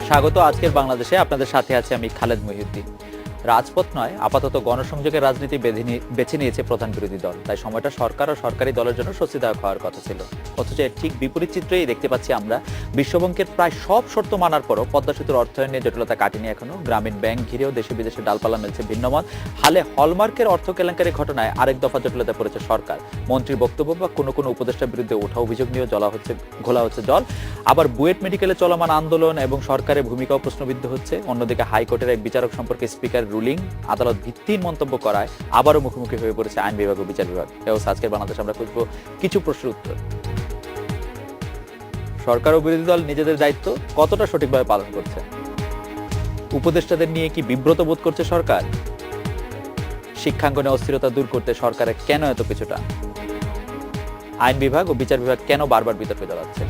স্বাগত আজকের বাংলাদেশে। আপনাদের সাথে আছে আমি খালেদ মহিউদ্দিন। রাজপথ নয়, আপাতত গণসংযোগের রাজনীতি বেছে নিয়েছে প্রধান বিরোধী দল। তাই সময়টা সরকার ও সরকারি দলের জন্য স্বস্তিদায়ক হওয়ার কথা ছিল। অথচ এর ঠিক বিপরীত চিত্রই দেখতে পাচ্ছি আমরা। বিশ্বব্যাংকের প্রায় সব শর্ত মানার পরও পদ্মা সেতুর অর্থায়ন নিয়ে জটিলতা কাটেনি এখনো। গ্রামীণ ব্যাংক ঘিরেও দেশে বিদেশে ডালপালা মেলছে ভিন্নমত। হালে হলমার্কের অর্থ কেলেঙ্কারি ঘটনায় আরেক দফা জটিলতা পড়েছে সরকার। মন্ত্রীর বক্তব্য বা কোনো উপদেষ্টার বিরুদ্ধে ওঠা অভিযোগ নিয়েও ঘোলা হচ্ছে জল। আবার বুয়েট মেডিকেলে চলমান আন্দোলন এবং সরকারের ভূমিকাও প্রশ্নবিদ্ধ হচ্ছে। অন্যদিকে হাইকোর্টের এক বিচারক সম্পর্কে স্পিকার রুলিং, আদালত ভিত্তিহীন মন্তব্য করায় আবারও মুখোমুখি হয়ে পড়েছে আইন বিভাগ ও বিচার বিভাগ। আজকের বাংলাদেশ আমরা খুঁজবো কিছু প্রশ্নের উত্তর। সরকার ও বিরোধী দল নিজেদের দায়িত্ব কতটা সঠিকভাবে পালন করছে? উপদেষ্টাদের নিয়ে কি বিব্রত বোধ করছে সরকার? শিক্ষাঙ্গনে অস্থিরতা দূর করতে সরকারের কেন এত পিছুটা? আইন বিভাগ ও বিচার বিভাগ কেন বারবার বিতর্কে জড়াচ্ছে?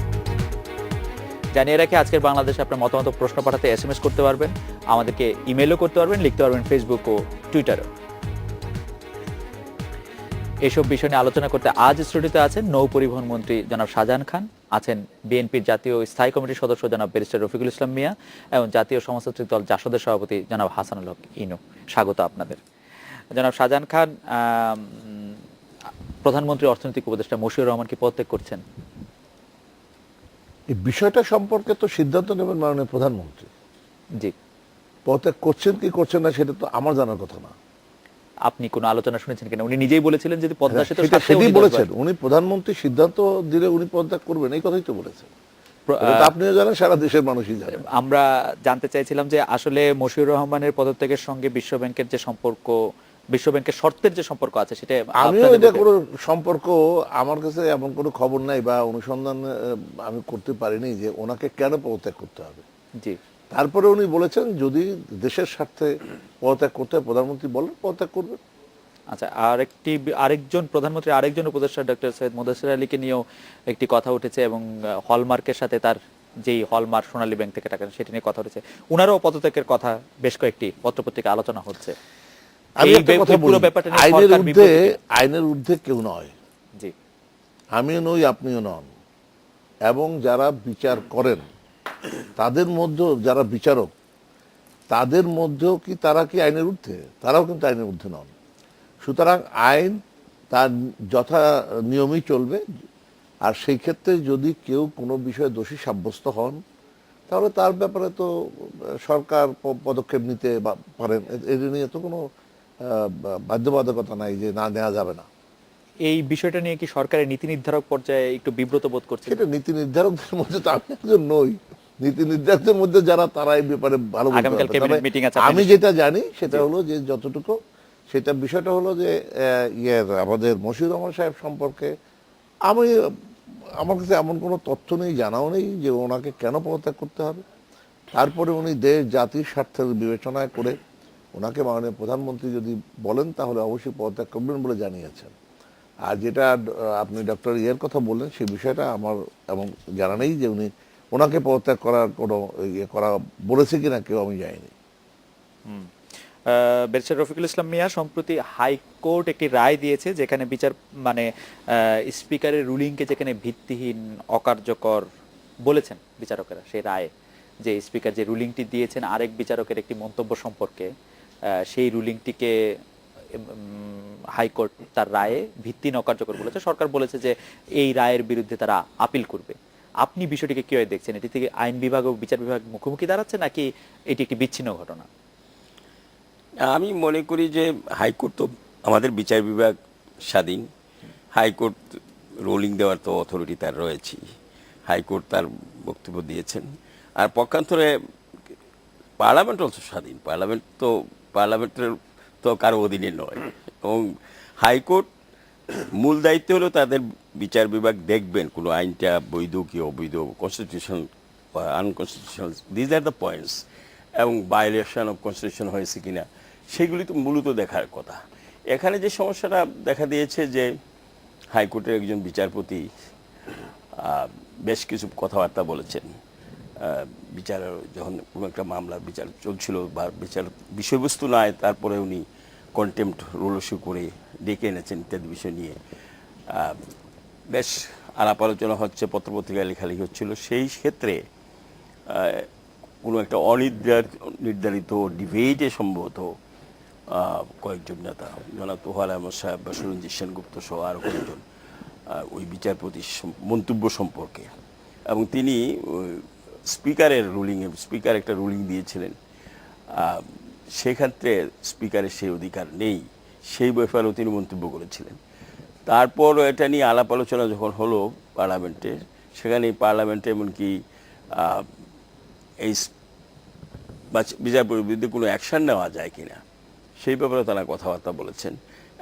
জানিয়ে রাখি, আজকের বাংলাদেশে আপনার মতামত প্রশ্ন পাঠাতে SMS করতে পারবেন, আমাদেরকে ইমেলও করতে পারবেন, লিখতে পারবেন ফেসবুক ও টুইটারও। এসব বিষয় নিয়ে আলোচনা করতে আজ স্টুডিওতে আছেন নৌ পরিবহন মন্ত্রী জনাব শাহজাহান খান, আছেন বিএনপির জাতীয় স্থায়ী কমিটির সদস্য জনাব ব্যারিস্টার রফিকুল ইসলাম মিয়া এবং জাতীয় সমাজতান্ত্রিক দল জাসদের সভাপতি জনাব হাসানুল হক ইনু। স্বাগত আপনাদের। জনাব শাহজাহান খান, প্রধানমন্ত্রী অর্থনৈতিক উপদেষ্টা মশিউর রহমান কি পদত্যাগ করছেন? এই বিষয়টা সম্পর্কে তো সিদ্ধান্ত নেবেন মাননীয় প্রধানমন্ত্রী। জি। পদত্যাগ করছেন কি করছেন না সেটা তো আমার জানার কথা না। আপনি কোনো আলোচনা শুনেছেন কিনা? উনি নিজেই বলেছিলেন যদি পদ্মা সেতু সেটাই বলেছেন, উনি প্রধানমন্ত্রী সিদ্ধান্ত দিলে উনি পদত্যাগ করবেন, এই কথাই তো বলেছেন। আপনিও জানেন, সারা দেশের মানুষই জানেন। আমরা জানতে চাইছিলাম যে আসলে মশিউর রহমানের পদত্যাগের সঙ্গে বিশ্বব্যাংকের যে সম্পর্ক, বিশ্বব্যাংকের শর্তের যে সম্পর্ক আছে সেটা আমিও এটা কোনো সম্পর্ক, আমার কাছে এমন কোনো খবর নাই বা অনুসন্ধান আমি করতে পারিনি যে ওনাকে কেন পদত্যাগ করতে হবে। জি। তারপরে উনি বলেছেন যদি দেশের স্বার্থে পদত্যাগ করতে হয় প্রধানমন্ত্রী বলেন পদত্যাগ করবেন। আচ্ছা, আরেকজন প্রধানমন্ত্রী আরেকজন উপদেষ্টা ডক্টর সৈয়দ মুদাসসির আলীকে নিয়েও একটি কথা উঠেছে এবং হলমার্কের সাথে তার যেই হলমার্ক সোনালী ব্যাংক থেকে টাকা সেটা নিয়ে কথা উঠেছে। উনারও পদত্যাগের কথা বেশ কয়েকটি পত্রপত্রিকা আলোচনা হচ্ছে। আইনের ঊর্ধ্বে কেউ নয়। জি। আমিও নই, আপনিও নন। এবং যারা বিচার করেন তাদের মধ্যে, যারা বিচারক তাদের মধ্যেও কি তারা কি আইনের ঊর্ধ্বে? তারাও কিন্তু আইনের ঊর্ধ্বে নন। সুতরাং আইন তার যথা নিয়মেই চলবে। আর সেই ক্ষেত্রে যদি কেউ কোনো বিষয়ে দোষী সাব্যস্ত হন তাহলে তার ব্যাপারে তো সরকার পদক্ষেপ নিতে পারেন। এর নিয়ে তো কোনো বাধ্যবাধকতা নাই যে না নেওয়া যাবে না। এই বিষয়টা নিয়ে কি সরকারের নীতি নির্ধারক পর্যায়ে একটু বিব্রত বোধ করছে? সেটা নীতি নির্ধারকদের মধ্যে তো আমি একজন নই। নীতি নির্ধারকদের মধ্যে যারা, তারা এই ব্যাপারে ভালো বলতে। আমি যেটা জানি সেটা হলো যে যতটুকু, সেটা বিষয়টা হলো যে আমাদের মশিউর রহমান সাহেব সম্পর্কে আমার কাছে এমন কোনো তথ্য নেই, জানাও নেই যে ওনাকে কেন পদত্যাগ করতে হবে। তারপরে উনি দেশ জাতির স্বার্থের বিবেচনায় করে ওনাকে মাননীয় প্রধানমন্ত্রী যদি বলেন তাহলে অবশ্যই পদত্যাগ করবেন বলে জানিয়েছেন। আর যেটা আপনি ডক্টর ইয়ের কথা বললেন সেই বিষয়টা আমার এমন জানা নেই যে উনি ওনাকে পদত্যাগ করার কোনো করা বলেছে কিনা কেউ, আমি জানিনি। ব্যারিস্টার রফিকুল ইসলাম মিয়া, সম্প্রতি হাইকোর্ট একটি রায় দিয়েছে যেখানে স্পিকারের রুলিংকে যেখানে ভিত্তিহীন, অকার্যকর বলেছেন বিচারকেরা, সেই রায়ে যে স্পিকার যে রুলিংটি দিয়েছেন আরেক বিচারকের একটি মন্তব্য সম্পর্কে, সেই রুলিংটিকে হাইকোর্ট তার রায়ে ভিত্তিহীন, অকার্যকর বলেছে। সরকার বলেছে যে এই রায়ের বিরুদ্ধে তারা আপিল করবে। আপনি বিষয়টিকে কিভাবে দেখছেন? এটি থেকে আইন বিভাগ ও বিচার বিভাগ মুখোমুখি দাঁড়াচ্ছে নাকি এটি একটি বিচ্ছিন্ন ঘটনা? আমি মনে করি যে হাইকোর্ট তো আমাদের বিচার বিভাগ স্বাধীন। হাইকোর্ট রুলিং দেওয়ার তো অথরিটি তার রয়েছে। হাইকোর্ট তার বক্তব্য দিয়েছেন। আর পক্ষান্তরে পার্লামেন্ট অলসো স্বাধীন। পার্লামেন্টের তো কারো অধীনে নয়। এবং হাইকোর্ট মূল দায়িত্ব হলো তাদের বিচার বিভাগ দেখবেন কোনো আইনটা বৈধ কি অবৈধ, কনস্টিটিউশন বা unconstitutional, these are the points, এবং ভায়োলেশন অফ কনস্টিটিউশন হয়েছে কিনা সেগুলি তো মূলত দেখার কথা। এখানে যে সমস্যাটা দেখা দিয়েছে যে হাইকোর্টের একজন বিচারপতি বেশ কিছু কথাবার্তা বলেছেন বিচার, যখন কোনো একটা মামলার বিচার চলছিল বা বিচার বিষয়বস্তু নয়, তারপরে উনি কন্টেম্পট রুল ইস্যু করে ডেকে এনেছেন ইত্যাদি বিষয় নিয়ে বেশ আলাপ আলোচনা হচ্ছে, পত্রপত্রিকায় লেখালেখি হচ্ছিল। সেই ক্ষেত্রে কোনো একটা নির্ধারিত ডিবেটে সম্ভবত কয়েকজন নেতা, জনাব তোহার আহমদ সাহেব বা সুরঞ্জিত সেনগুপ্ত সহ আরও কয়েকজন ওই বিচারপতি মন্তব্য সম্পর্কে, এবং তিনি স্পিকার একটা রুলিং দিয়েছিলেন, সেক্ষেত্রে স্পিকারের সেই অধিকার নেই, সেই ব্যাপারেও তিনি মন্তব্য করেছিলেন। তারপর এটা নিয়ে আলাপ আলোচনা যখন হলো পার্লামেন্টে, সেখানে পার্লামেন্টে এমনকি এই বিচারপতির বিরুদ্ধে কোনো অ্যাকশন নেওয়া যায় কিনা সেই ব্যাপারে তারা কথাবার্তা বলেছেন,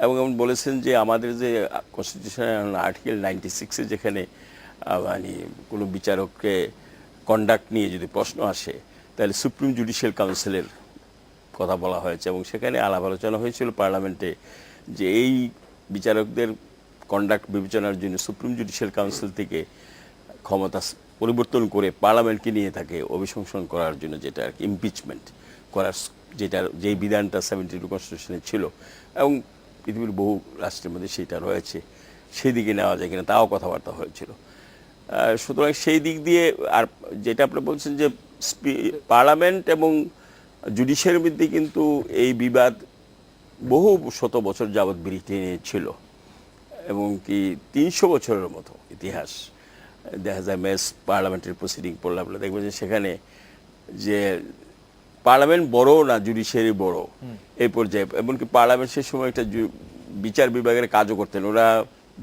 এবং এমন বলেছেন যে আমাদের যে কনস্টিটিউশনাল আর্টিকেল 96-এ যেখানে মানে কোনো বিচারককে কন্ডাক্ট নিয়ে যদি প্রশ্ন আসে তাহলে সুপ্রিম জুডিশিয়াল কাউন্সিলের কথা বলা হয়েছে, এবং সেখানে আলাপ আলোচনা হয়েছিল পার্লামেন্টে যে এই বিচারকদের কন্ডাক্ট বিবেচনার জন্য সুপ্রিম জুডিশিয়াল কাউন্সিল থেকে ক্ষমতা পরিবর্তন করে পার্লামেন্টকে নিয়ে তাকে অভিশংসন করার জন্য, যেটা আর কি ইমপিচমেন্ট করার যেই বিধানটা 72 কনস্টিটিউশনে ছিল, এবং পৃথিবীর বহু রাষ্ট্রের মধ্যে সেইটা রয়েছে, সেই দিকে নেওয়া যায় কিনা তাও কথাবার্তা হয়েছিল। সুতরাং সেই দিক দিয়ে, আর যেটা আপনি বলছেন যে পার্লামেন্ট এবং জুডিশিয়ারির মধ্যে কিন্তু এই বিবাদ বহু শত বছর যাবৎ ব্রিটেনে ছিল, এবং কি 300 বছরের মতো ইতিহাস দেখা যায়। মেস পার্লামেন্টের প্রসিডিং পড়লে আপনারা দেখবেন যে সেখানে যে পার্লামেন্ট বড় না জুডিশিয়ারি বড় এই পর্যায়ে, এমনকি পার্লামেন্ট সেই সময় একটা বিচার বিভাগের কাজও করতেন, ওরা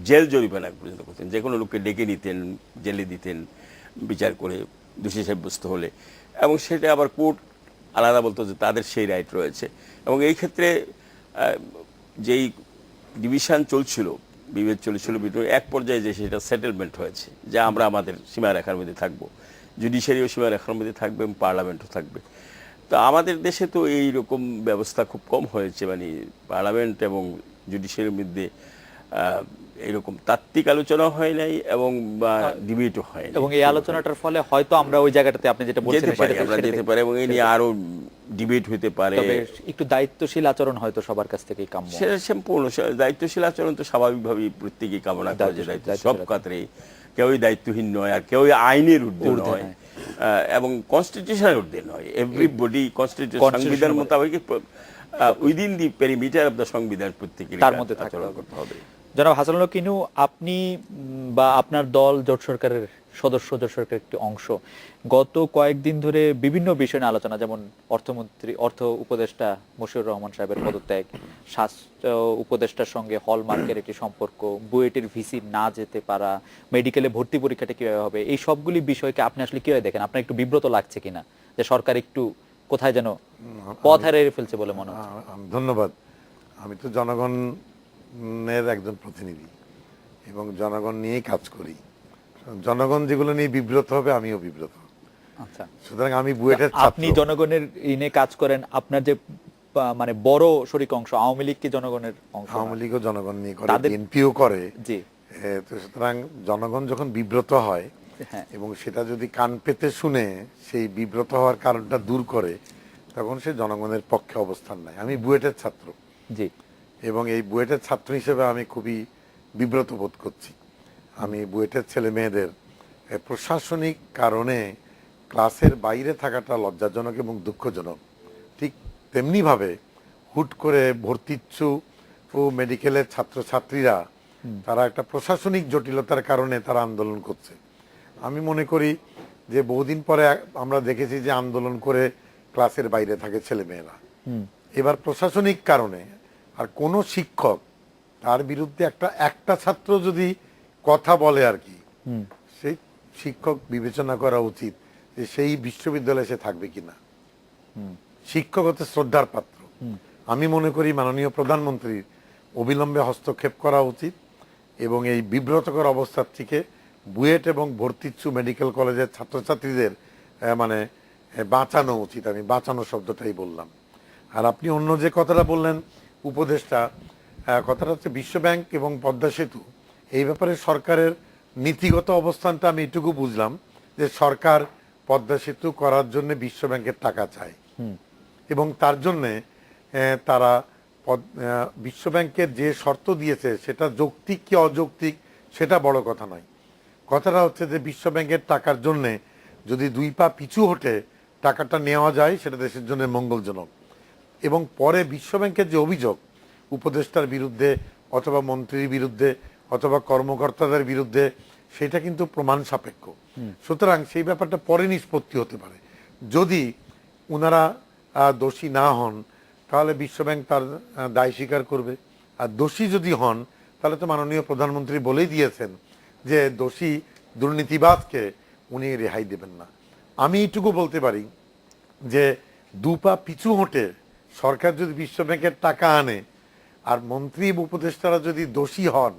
জেল জরিমানা পর্যন্ত করতেন, যে কোনো লোককে ডেকে নিতেন, জেলে দিতেন বিচার করে দোষী সাব্যস্ত হলে, এবং সেটা আবার কোর্ট আলাদা বলতো যে তাদের সেই রাইট রয়েছে। এবং এই ক্ষেত্রে যেই ডিভিশন চলছিল, বিভেদ চলেছিল, এক পর্যায়ে যে সেটা সেটেলমেন্ট হয়েছে যে আমরা আমাদের সীমারেখার মধ্যে থাকবো, জুডিশিয়ারিও সীমারেখার মধ্যে থাকবে এবং পার্লামেন্টও থাকবে। তো আমাদের দেশে তো এই রকম ব্যবস্থা খুব কম হয়েছে, মানে পার্লামেন্ট এবং জুডিশিয়ারির মধ্যে এরকম তাত্ত্বিক আলোচনা হয় নাই এবং ডিবেটও হয় নাই, এবং এই আলোচনাটার ফলে হয়তো আমরা ওই জায়গাটাতে আপনি যেটা বলছেন আমরা যেতে পারি, এবং এই নিয়ে আরো ডিবেট হতে পারে। একটু দায়িত্বশীল আচরণ হয়তো সবার কাছ থেকেই কাম্য। সেটা সম্পূর্ণ দায়িত্বশীল আচরণ তো স্বাভাবিকভাবেই প্রত্যেকেই কামনা করে, যে দায়িত্ব সব ক্ষেত্রে কেউই দায়িত্বহীন নয়, আর কেউই আইনের ঊর্ধ্বে নয়, এবং কনস্টিটিউশনের ঊর্ধ্বে নয়। এভরিবডি কনস্টিটিউশন, সংবিধান মোতাবেক within the perimeter of the সংবিধান প্রত্যেকের তার মধ্যে আচরণ করতে হবে। জনাব হাসানুল হক ইনু, আপনি বা আপনার দল জোট সরকারের জোট সরকারের একটি অংশ, গত কয়েকদিন ধরে বিভিন্ন বিষয় নিয়ে আলোচনা, যেমন অর্থ উপদেষ্টা মশিউর রহমান সাহেবের পদত্যাগ, স্বাস্থ্য উপদেষ্টার সঙ্গে হলমার্কের একটি সম্পর্ক, বুয়েটের ভিসি না যেতে পারা, মেডিকেলে ভর্তি পরীক্ষাটা কিভাবে হবে, এই সবগুলি বিষয়কে আপনি আসলে কিভাবে দেখেন? আপনার একটু বিব্রত লাগছে কিনা যে সরকার একটু কোথায় যেন পথ হারিয়ে ফেলছে বলে মনে হচ্ছে? ধন্যবাদ। আমি তো জনগণের একজন প্রতিনিধি এবং জনগণ নিয়েই কাজ করি। জনগণ যেগুলো নিয়ে বিব্রত হবে, আমিও বিব্রত। আচ্ছা, সুতরাং আমি বুয়েটের ছাত্র। আপনি জনগণের ইনে কাজ করেন, আপনার যে মানে বড় শরিক অংশ আওয়ামী লীগ কি জনগণের অংশ? আওয়ামী লীগও জনগণ নিয়ে করে, বিএনপিও করে। জি। তো সুতরাং জনগণ যখন বিব্রত হয় এবং সেটা যদি কান পেতে শুনে সেই বিব্রত হওয়ার কারণটা দূর করে, তখন সে জনগণের পক্ষে অবস্থান নেয়। আমি বুয়েটের ছাত্র, জি, এবং এই বুয়েটের ছাত্র হিসেবে আমি খুবই বিব্রত বোধ করছি। আমি বুয়েটের ছেলে মেয়েদের প্রশাসনিক কারণে ক্লাসের বাইরে থাকাটা লজ্জাজনক এবং দুঃখজনক। ঠিক তেমনিভাবে হুট করে ভর্তিচ্ছু ও মেডিকেলের ছাত্রছাত্রীরা তারা একটা প্রশাসনিক জটিলতার কারণে তারা আন্দোলন করছে। আমি মনে করি যে বহুদিন পরে আমরা দেখেছি যে আন্দোলন করে ক্লাসের বাইরে থাকে ছেলেমেয়েরা। এবার প্রশাসনিক কারণে আর কোনো শিক্ষক তার বিরুদ্ধে একটা ছাত্র যদি কথা বলে আর কি, সেই শিক্ষক বিবেচনা করা উচিত যে সেই বিশ্ববিদ্যালয়ে সে থাকবে কিনা। শিক্ষক হতে শ্রদ্ধার পাত্র। আমি মনে করি মাননীয় প্রধানমন্ত্রীর অবিলম্বে হস্তক্ষেপ করা উচিত এবং এই বিব্রতকর অবস্থার থেকে বুয়েট এবং ভর্তিচ্ছু মেডিকেল কলেজের ছাত্রছাত্রীদের মানে বাঁচানো উচিত। আমি বাঁচানো শব্দটাই বললাম। আর আপনি অন্য যে কথাটা বললেন উপদেষ্টা, কথাটা হচ্ছে বিশ্বব্যাংক এবং পদ্মা সেতু, এই ব্যাপারে সরকারের নীতিগত অবস্থানটা আমি এটুকু বুঝলাম যে সরকার পদ্মা সেতু করার জন্য বিশ্বব্যাংকের টাকা চায় এবং তার জন্যে তারা বিশ্বব্যাংকের যে শর্ত দিয়েছে সেটা যৌক্তিক কি অযৌক্তিক সেটা বড় কথা নয়। কথাটা হচ্ছে যে বিশ্বব্যাংকের টাকার জন্যে যদি দুই পা পিছু হটে টাকাটা নেওয়া যায় সেটা দেশের জন্য মঙ্গলজনক। এবং পরে বিশ্বব্যাংকের যে অভিযোগ উপদেষ্টার বিরুদ্ধে অথবা মন্ত্রীর বিরুদ্ধে অথবা কর্মকর্তাদের বিরুদ্ধে, সেটা কিন্তু প্রমাণ সাপেক্ষ। সুতরাং সেই ব্যাপারটা পরে নিষ্পত্তি হতে পারে। যদি ওনারা দোষী না হন তাহলে বিশ্বব্যাংক তার দায় স্বীকার করবে, আর দোষী যদি হন তাহলে তো মাননীয় প্রধানমন্ত্রী বলেই দিয়েছেন যে দোষী দুর্নীতিবাজকে উনি রেহাই দেবেন না। আমি এইটুকু বলতে পারি যে দুপা পিছু হটে সরকার যদি বিশ্বব্যাংকের টাকা আনে আর মন্ত্রী উপদেষ্টারা যদি দোষী হন,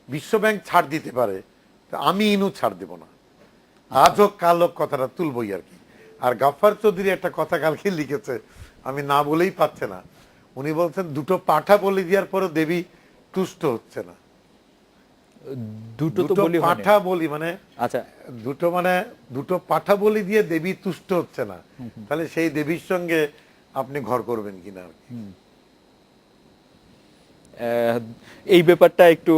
বিশ্বব্যাংক ছাড় দিতে পারে, তা আমি ইনু ছাড় দেব না। আজ হোক কাল হোক কথাটা তুলবই আর কি। আর গাফফার চৌধুরী একটা কথা কালকে লিখেছে, আমি না বলেই পাচ্ছে না। উনি বলছেন দুটো পাঠা বলি দেওয়ার পরে দেবী তুষ্ট হচ্ছে না। দুটো পাঠা বলি মানে আচ্ছা, দুটো পাঠা বলি দিয়ে দেবী তুষ্ট হচ্ছে না, তাহলে সেই দেবীর সঙ্গে আপনি ঘর করবেন কিনা আর কি। এই ব্যাপারটা একটু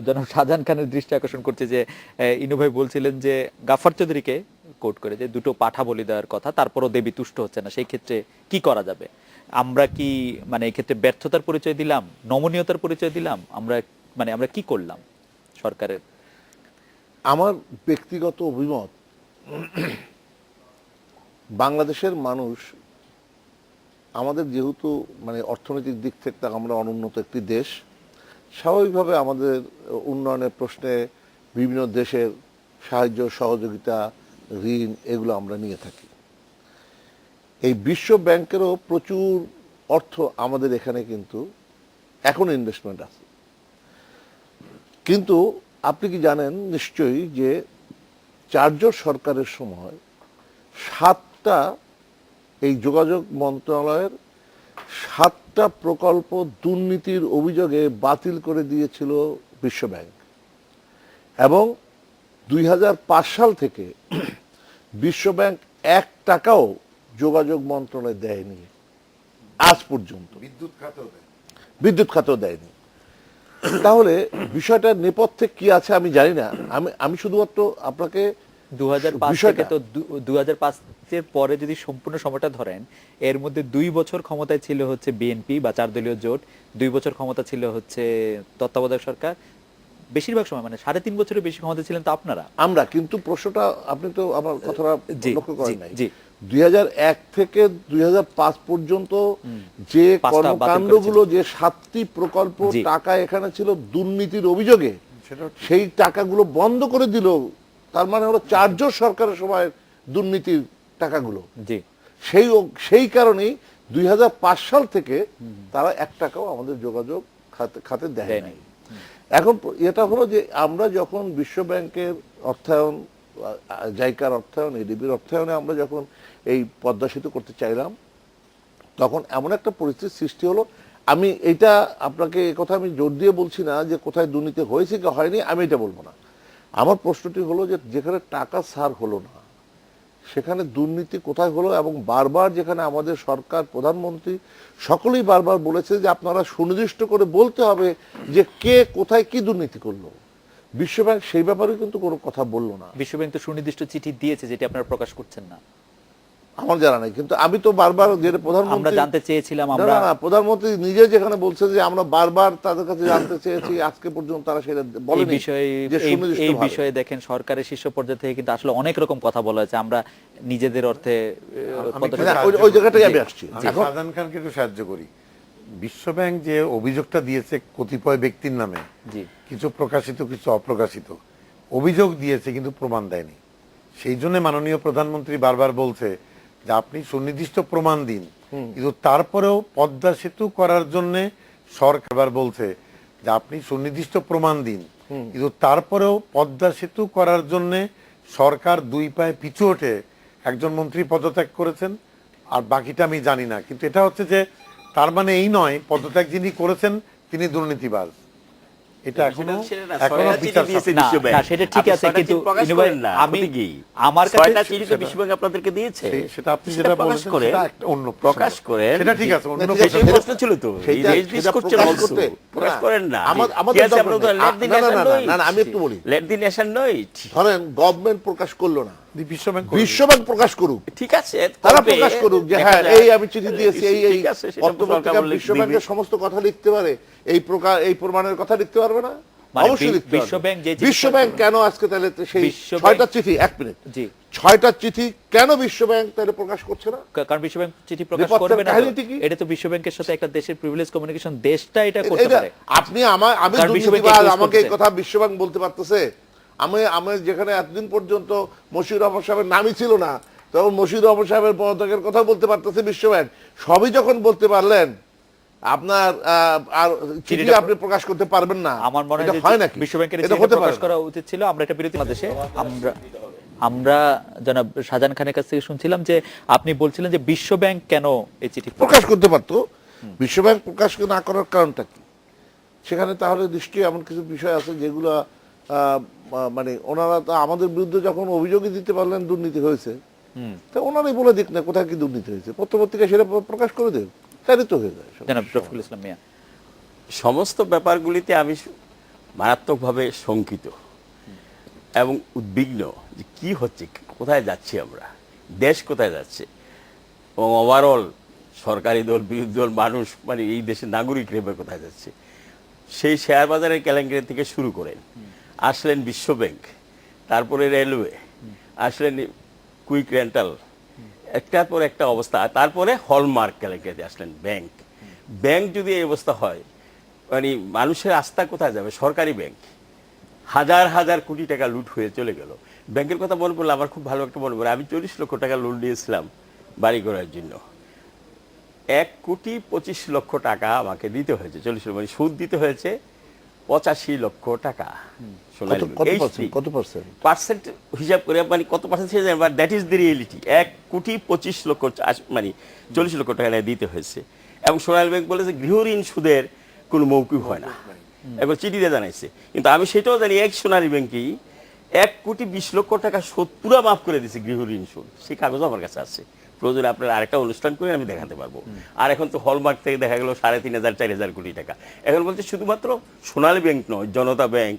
যেন শাহজাহান খানের দৃষ্টি আকর্ষণ করছে যে ইনু ভাই বলছিলেন যে গাফফার চৌধুরীকে কোট করে যে দুটো পাঠা বলি দেওয়ার কথা, তারপরও দেবী তুষ্ট হচ্ছে না, সেই ক্ষেত্রে কি করা যাবে? আমরা কি মানে এই ক্ষেত্রে ব্যর্থতার পরিচয় দিলাম, নমনীয়তার পরিচয় দিলাম, আমরা কি করলাম সরকারের? আমার ব্যক্তিগত অভিমত, বাংলাদেশের মানুষ, আমাদের যেহেতু মানে অর্থনৈতিক দিক থেকে আমরা অনুন্নত একটি দেশ, স্বাভাবিকভাবে আমাদের উন্নয়নের প্রশ্নে বিভিন্ন দেশের সাহায্য সহযোগিতা, ঋণ, এগুলো আমরা নিয়ে থাকি। এই বিশ্ব ব্যাংকেরও প্রচুর অর্থ আমাদের এখানে কিন্তু এখন ইনভেস্টমেন্ট আছে। কিন্তু আপনি কি জানেন নিশ্চয়ই যে চারজন সরকারের সময় 7টা এই যোগাযোগ মন্ত্রণালয়ের 7টা প্রকল্প দুর্নীতির অভিযোগে বাতিল করে দিয়েছিল বিশ্বব্যাংক, এবং 2005 সাল থেকে বিশ্বব্যাংক 1 টাকাও যোগাযোগ মন্ত্রণালয় দেয়নি আজ পর্যন্ত, বিদ্যুৎ খাতেও দেয়নি। তাহলে বিষয়টার নেপথ্যে কি আছে আমি জানি না। আমি শুধুমাত্র আপনাকে 2005 থেকে তো 2005 এর পরে যদি সম্পূর্ণ সময়টা ধরেন, এর মধ্যে 2 বছর ক্ষমতায় ছিল হচ্ছে বিএনপি বা 4 দলীয় জোট, 2 বছর ক্ষমতা ছিল হচ্ছে তত্ত্বাবধায়ক সরকার, বেশিরভাগ সময় মানে 3.5 বছরের বেশি ক্ষমতা ছিলেন তো আপনারা। আমরা কিন্তু প্রশ্নটা আপনি তো আমার কথাটা লক্ষ্য করেন নাই। জি, 2001 থেকে 2005 পর্যন্ত যে কর্মকাণ্ডগুলো, যে 7টি প্রকল্প টাকা এখানে ছিল দুর্নীতির অভিযোগে, সেই টাকাগুলো বন্ধ করে দিল। তার মানে হলো 4জন সরকারের সময় দুর্নীতির টাকাগুলো। জি, সেই কারণেই 2005 সাল থেকে তারা 1 টাকাও আমাদের যোগাযোগ খাতে দেয় নাই। এখন এটা হলো যে আমরা যখন বিশ্ব ব্যাংকের অর্থায়ন, জাইকার অর্থায়ন, এডিবির অর্থায়নে আমরা যখন এই পদ্মা সেতু করতে চাইলাম, তখন এমন একটা পরিস্থিতির সৃষ্টি হলো। আমি এটা আপনাকে কথা আমি জোর দিয়ে বলছি না যে কোথায় দুর্নীতি হয়েছে কি হয়নি, আমি এটা বলবো না। আমার প্রশ্নটি হলো যে যেখানে টাকা ছাড় হলো না সেখানে দুর্নীতি কোথায় হলো, এবং বারবার যেখানে আমাদের সরকার, প্রধানমন্ত্রী সকলেই বারবার বলেছে যে আপনারা সুনির্দিষ্ট করে বলতে হবে যে কে কোথায় কি দুর্নীতি করলো, বিশ্বব্যাংক সেই ব্যাপারে কিন্তু কোনো কথা বললো না। বিশ্বব্যাংক তো সুনির্দিষ্ট চিঠি দিয়েছে, যেটা আপনারা প্রকাশ করছেন না। আমার জানা নাই, কিন্তু আমি তো বারবার যেটা প্রধানমন্ত্রী, আমরা জানতে চেয়েছিলাম, না প্রধানমন্ত্রী নিজে যেখানে বলছেন যে আমরা বারবার তাদের কাছে জানতে চেয়েছি, আজকে পর্যন্ত তারা সেটা বলেনি। এই বিষয়ে দেখেন সরকারের শীর্ষ পর্যায়ে থেকে কিন্তু আসলে অনেক রকম কথা বলা হয়েছে। আমরা নিজেদের অর্থে ওই জায়গাটাই আমি আসছি। শাহজাহান খানকে একটু সাহায্য করি। বিশ্বব্যাংক যে অভিযোগটা দিয়েছে কতিপয় ব্যক্তির নামে, কিছু প্রকাশিত কিছু অপ্রকাশিত অভিযোগ দিয়েছে, কিন্তু প্রমাণ দেয়নি। সেই জন্য মাননীয় প্রধানমন্ত্রী বারবার বলছে যে আপনি সুনির্দিষ্ট প্রমাণ দিন। কিন্তু তারপরেও পদ্মা সেতু করার জন্য সরকার বলছে যে আপনি সুনির্দিষ্ট প্রমাণ দিন, কিন্তু তারপরেও পদ্মা সেতু করার জন্য সরকার 2 পায়ে পিছু ওঠে একজন মন্ত্রী পদত্যাগ করেছেন, আর বাকিটা আমি জানি না। কিন্তু এটা হচ্ছে যে তার মানে এই নয় পদত্যাগ যিনি করেছেন তিনি দুর্নীতিবাজ। এটা এখনো বিচার না, সেটা ঠিক আছে, কিন্তু আমি আমার কাছে বিশ্বব্যাংক আপনাদেরকে দিয়েছে, সেটা আপনি যেটা বলেছেন সেটা একটা অন্য প্রকাশ করেন, সেটা ঠিক আছে, অন্য প্রশ্ন ছিল তো প্রকাশ করেন না। আমি একটু বলি, ধরেন গভর্নমেন্ট প্রকাশ করলো না, বিশ্বব্যাংক প্রকাশ করুক, ঠিক আছে, তারা তবে প্রকাশ করুক যে দেখা হ্যাঁ যায়- এই আমি চিঠি দিয়েছি, এই ঠিক আছে, সেটা অর্থমন্ত্রী সরকার বলে বিশ্বব্যাংকের দিবে। সমস্ত কথা লিখতে পারে, এই প্রমাণের কথা লিখতে পারবে না? মানে অবশ্যই লিখতে পারবে। বিশ্বব্যাংক যে চিঠি বিশ্বব্যাংক কেন আজকে তাহলে সেই বিশ্বব্যাংক- 6টা চিঠি, 1 মিনিট, জি 6টা চিঠি কেন বিশ্বব্যাংক তাহলে প্রকাশ করছে না? কারণ বিশ্বব্যাংক চিঠি প্রকাশ নিরাপত্তার করবে না তো। কাহিনীটি কি? এটা তো বিশ্বব্যাংকের সাথে একটা দেশের প্রিভিলেজ কমিউনিকেশন, দেশটা এটা করতে এটা পারে। আপনি আমি কারণ বিশ্বব্যাংক দুর্নীতিবাজ, accuse আমাকে এই করতেছে। কথা বিশ্বব্যাংক বলতে পারতেছে? আমি যেখানে এতদিন পর্যন্ত মশিউর রহমান সাহেবের নামই ছিল না, তখন মশিউর রহমান সাহেবের পদত্যাগের কথা বলতে পারতেছে বিশ্বব্যাংক। সবই যখন বলতে পারলেন, আপনার আর চিঠি চিঠিটা আপনি প্রকাশ করতে পারবেন না, আমার মনে এটা হয় হয় যে নাকি? বিশ্বব্যাংকের এটা চিঠিটা হতে পারে প্রকাশ না। করা উচিত ছিল। আমরা এটা বিরতি দেশে আমরা জনাব শাহজাহান খানের কাছ থেকে শুনছিলাম যে আপনি বলছিলেন যে বিশ্বব্যাংক কেন এই চিঠি প্রকাশ করতে পারতো। বিশ্বব্যাংক প্রকাশ না করার কারণটা কি? সেখানে তাহলে নিশ্চয়ই এমন কিছু বিষয় আছে যেগুলো মানে ওনারা তো আমাদের বিরুদ্ধে যখন অভিযোগই দিতে পারলেন দুর্নীতি হয়েছে, তা ওনারাই বলে দিক না কোথায় কি দুর্নীতি হয়েছে, পত্রপত্রিকায় সেটা প্রকাশ করে দেব, তাই তো হয়ে যায়। জনাব রফিকুল ইসলাম মিয়া। সমস্ত ব্যাপারগুলিতে আমি মারাত্মকভাবে শঙ্কিত এবং উদ্বিগ্ন যে কি হচ্ছে, কোথায় যাচ্ছি আমরা, দেশ কোথায় যাচ্ছে, এবং ওভারঅল সরকারি দল, বিরোধী দল, মানুষ, মানে এই দেশের নাগরিক রেবে কোথায় যাচ্ছে। সেই শেয়ার বাজারের কেলেঙ্কারি থেকে শুরু করেন, আসলেন বিশ্বব্যাংক, তারপরে রেলওয়ে, আসলেন কুইক রেন্টাল, একটার পর একটা অবস্থা, তারপরে হলমার্ক কেলেঙ্কারিতে আসলেন ব্যাংক। ব্যাংক যদি এই অবস্থা হয়, মানে মানুষের আস্থা কোথায় যাবে? সরকারি ব্যাংক, হাজার হাজার কোটি টাকা লুট হয়ে চলে গেল। ব্যাংকের কথা মনে পড়লে আমার খুব ভালো একটা মনে পড়ে, আমি 40 লক্ষ টাকা লোন নিয়েছিলাম বাড়ি করার জন্য। 1,25,00,000 টাকা আমাকে দিতে হয়েছে, 40 মানে সুদ দিতে হয়েছে 85 লক্ষ টাকা। কত পার্সেন্ট পার্সেন্ট হিসাব করে মানে কত পার্সেন্ট সে জানে, but that is the reality. 1,25,00,000 মানে 40 লক্ষ টাকা দিতে হয়েছে। এবং সোনালী ব্যাংক বলেছে গৃহ ঋণ সুদের কোনো মৌকুব হয় না, একবার চিঠি দিয়ে জানাইছে। কিন্তু আমি সেটাও জানি, এক সোনালী ব্যাংকেই 1,20,00,000 টাকা সুদ পুরো মাফ করে দিয়েছে গৃহ ঋণ সুদ। সেই কাগজ আমার কাছে আছে, প্রয়োজনে আপনার আরেকটা অনুষ্ঠান করে আমি দেখাতে পারবো। আর এখন তো হলমার্ক থেকে দেখা গেল 3,500 4,000 কোটি টাকা। এখন বলছে শুধুমাত্র সোনালী ব্যাংক নয়, জনতা ব্যাংক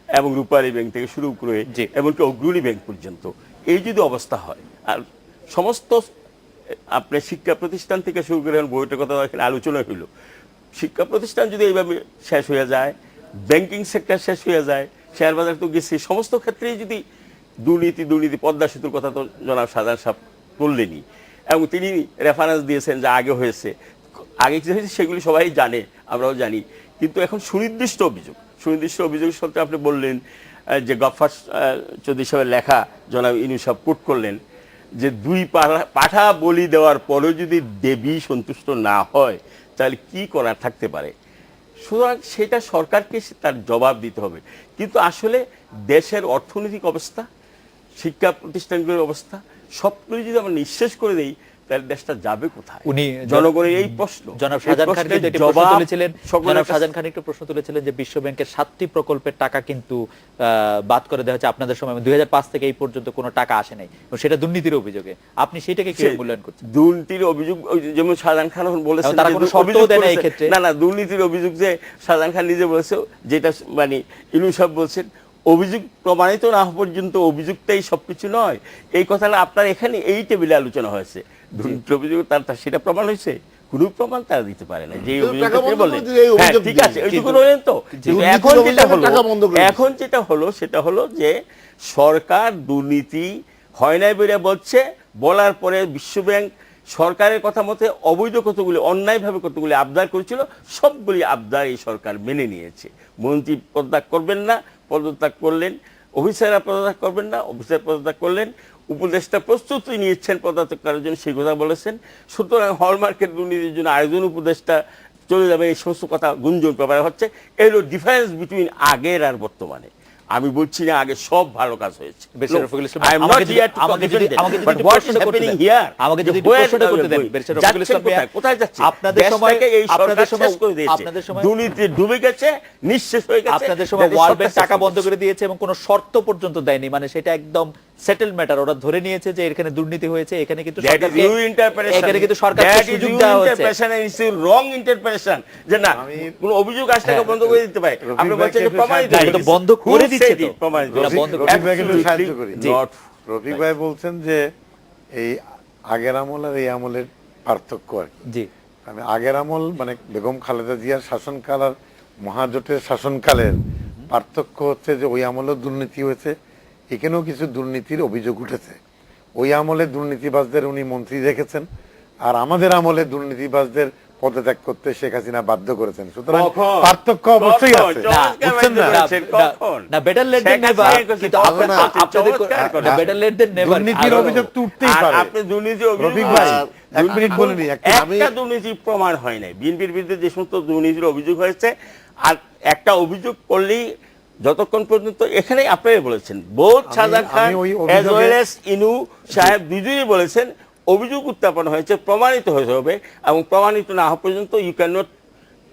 এবং রূপালী ব্যাংক থেকে শুরু করে এমনকি অগ্রণী ব্যাংক পর্যন্ত এই যদি অবস্থা হয়, আর সমস্ত আপনার শিক্ষা প্রতিষ্ঠান থেকে শুরু করে, বইটার কথা এখানে আলোচনা হইল, শিক্ষা প্রতিষ্ঠান যদি এইভাবে শেষ হয়ে যায়, ব্যাংকিং সেক্টর শেষ হয়ে যায়, শেয়ার বাজার তো গেছে, সমস্ত ক্ষেত্রেই যদি দুর্নীতি, পদ্মা সেতুর কথা তো জনাব শাহজাহান সাহেব বললেনই, এবং তিনি রেফারেন্স দিয়েছেন যে আগে হয়েছে, আগে কি হয়েছে সেগুলি সবাই জানে, আমরাও জানি। কিন্তু এখন সুনির্দিষ্ট অভিযোগ সত্ত্বে আপনি বললেন যে গফফার চৌধুরী সাহেবের লেখা জনাব ইউনূস সাহেব কোট করলেন যে 2 পাঠা বলি দেওয়ার পরেও যদি দেবী সন্তুষ্ট না হয় তাহলে কি করার থাকতে পারে। সুতরাং সেটা সরকারকে তার জবাব দিতে হবে। কিন্তু আসলে দেশের অর্থনৈতিক অবস্থা, শিক্ষা প্রতিষ্ঠানগুলোর অবস্থা সবগুলো যদি আমরা নিঃশেষ করে দেই, তাহলে দেশটা যাবে কোথায়? উনি জনগণের এই প্রশ্ন, জনাব শাহজাহান খান কিন্তু একটি প্রশ্ন তুলেছিলেন, জনাব শাহজাহান খান একটু প্রশ্ন তুলেছিলেন যে বিশ্বব্যাংকের 7টি প্রকল্পের টাকা কিন্তু বাদ করে দেওয়া হচ্ছে আপনাদের সময়, 2005 থেকে এই পর্যন্ত কোনো টাকা আসে নাই, এবং সেটা দুর্নীতির অভিযোগে। আপনি সেটাকে কি মূল্যায়ন করছেন? দুর্নীতির অভিযোগ যেমন শাহজাহান খান বলেছেন, তারা কোনো শর্তও দেয় না এই ক্ষেত্রে। না, দুর্নীতির অভিযোগ যে শাহজাহান খান নিজে বলেছে, যেটা মানে ইউনূস সাহেব বলছেন, অভিযোগ প্রমাণিত না হওয়া পর্যন্ত অভিযুক্তই সবকিছু নয়। এই কথাটা আপনার এখানে এই টেবিলে আলোচনা হয়েছে। দুর্নীতির অভিযোগ তার সেটা প্রমাণ হয়েছে, কোনো প্রমাণ তারা দিতে পারে না যে অভিযোগটা বলেন। হ্যাঁ ঠিক আছে, এইটুকু রইলেন তো। এখন যেটা হলো সেটা হলো যে সরকার দুর্নীতি হয় নাই বলে বলছে, বলার পরে বিশ্বব্যাংক সরকারের কথা মতে অবৈধ কতগুলি, অন্যায়ভাবে কতগুলি আবদার করেছিল, সবগুলি আবদার এই সরকার মেনে নিয়েছে। মন্ত্রী পদত্যাগ করবেন না, পদত্যাগ করলেন। অফিসাররা পদত্যাগ করবেন না, অফিসার পদত্যাগ করলেন। উপদেষ্টা প্রস্তুতি নিয়েছেন পদত্যাগ করার জন্য, সেই কথা বলেছেন। সুতরাং হলমার্কের দুর্নীতির জন্য আরেকজন উপদেষ্টা চলে যাবে, এই সমস্ত কথা গুঞ্জন ব্যাপারে হচ্ছে। এই হলো ডিফারেন্স বিটুইন আগের আর বর্তমানে। আমি বলছি না আগে সব ভালো কাজ হয়েছে, দুর্নীতি ডুবে গেছে, নিঃশেষ হয়ে গেছে। আপনাদের সময় ওয়ার্ল্ড ব্যাংক টাকা বন্ধ করে দিয়েছে এবং কোনো শর্ত পর্যন্ত দেয়নি, মানে সেটা একদম সেটেল ম্যাটার। ওরা ধরে নিয়েছে যে এখানে দুর্নীতি হয়েছে, এখানে কিন্তু সরকারকে সুযোগ দেওয়া হচ্ছে। রং ইন্টারপ্রিটেশন যে না কোনো অভিযোগ আসলে বন্ধ করে দিতে পারে, আপনি বলছেন যে প্রমাণিত, বন্ধ করে দিচ্ছে তো, প্রমাণিত। রফিক ভাই বলছেন যে এই আগের আমল আর এই আমলের পার্থক্য আর কি। জি, মানে আগের আমল মানে বেগম খালেদা জিয়ার শাসনকাল আর মহাজোটের শাসনকালের পার্থক্য হচ্ছে যে ওই আমলেও দুর্নীতি হয়েছে, এখানেও কিছু দুর্নীতির অভিযোগ উঠেছে। ওই আমলে দুর্নীতিবাজদের উনি মন্ত্রী রেখেছেন, আর আমাদের আমলে দুর্নীতিবাজদের পদত্যাগ করতে শেখ হাসিনা বাধ্য করেছেন। সুতরাং পার্থক্য অবশ্যই আছে, বুঝছেন না? না বেটার লেট দেন নেভার, কিন্তু আপনাদের বেটার লেট দেন নেভার দুর্নীতির অভিযোগ তো উঠতেই পারে। আপনি দুর্নীতি রফিক ভাই এক মিনিট বলিনি, একটা দুর্নীতির প্রমাণ হয় নাই। বিএনপির বিরুদ্ধে যে সমস্ত দুর্নীতির অভিযোগ হয়েছে, আর একটা অভিযোগ করলেই যতক্ষণ পর্যন্ত এখানেই আপনারা বলেছেন, বোথ শাহজাহান খান এজ ওয়েল এজ ইনু সাহেব দুজনই বলেছেন অভিযোগ উত্থাপন হয়েছে, প্রমাণিত হতে হবে, এবং প্রমাণিত না হওয়া পর্যন্ত you can not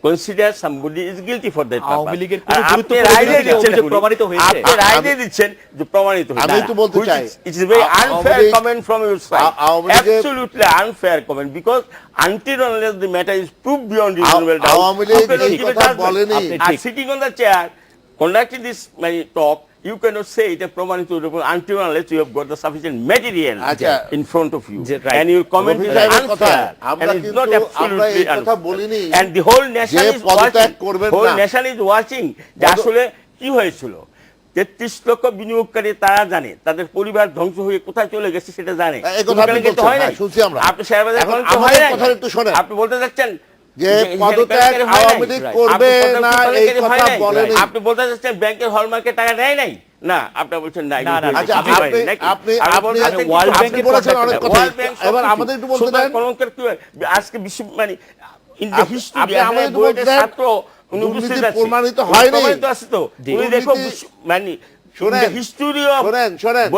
consider somebody is guilty for that Awami purpose. লীগের কোনো গুরুত্বপূর্ণ অভিযোগ প্রমাণিত হয়েছে। আপনি রায় দিয়ে দিচ্ছেন যে প্রমাণিত হয়েছে। আমি তো বলতে চাই, it is very unfair comment from your side, absolutely unfair comment, because until unless the matter is proved beyond reasonable doubt, Awami League এই কথা বলেনি। আর sitting on the chair conducting this talk, you cannot say it a প্রমাণিত until unless you have got the sufficient material আচ্ছা, in front of you, right. and your comment Rafiq is সাহেবের কথা, unfair, আমরা and it's কিন্তু not আমরা এই absolutely কথা unfair. বলিনি And the whole nation যে is পদত্যাগ watching, করবেন whole না। nation is watching যে আসলে কি হয়েছিল। 33 লক্ষ বিনিয়োগকারী তারা জানে, তাদের পরিবার ধ্বংস হয়ে কোথায় চলে গেছে সেটা জানে। এই কথা আপনি কিন্তু বলছেন, হয় নাই। হ্যাঁ, শুনছি আমরা। আপনি শেয়ারবাজার এখন এখন আমাদের কথা একটু শোনেন। আপনি বলতে যাচ্ছেন যে পদত্যাগ আওয়ামী লীগ করবে না এই কথা বলেনি। আপনি বলতে চাচ্ছেন ব্যাংকের হলমার্কের টাকা নেয় নাই, না আপনি বলছেন নাই। না, না, আচ্ছা, আপনি ওয়ার্ল্ড ব্যাংকের বলেছেন অনেক কথা, এবার আমাদের একটু বলতে দেন। আজকে বিশ্ব মানে ইন দ্য হিস্ট্রি আপনি আমাদের একটু বলতে দেন। ছাত্র উনি উপস্থিত দুর্নীতি আছে, প্রমাণিত হয়নি। প্রমাণিত আছে তো, উনি দেখো মানে শোনেন, হিস্ট্রি অফ শোনেন।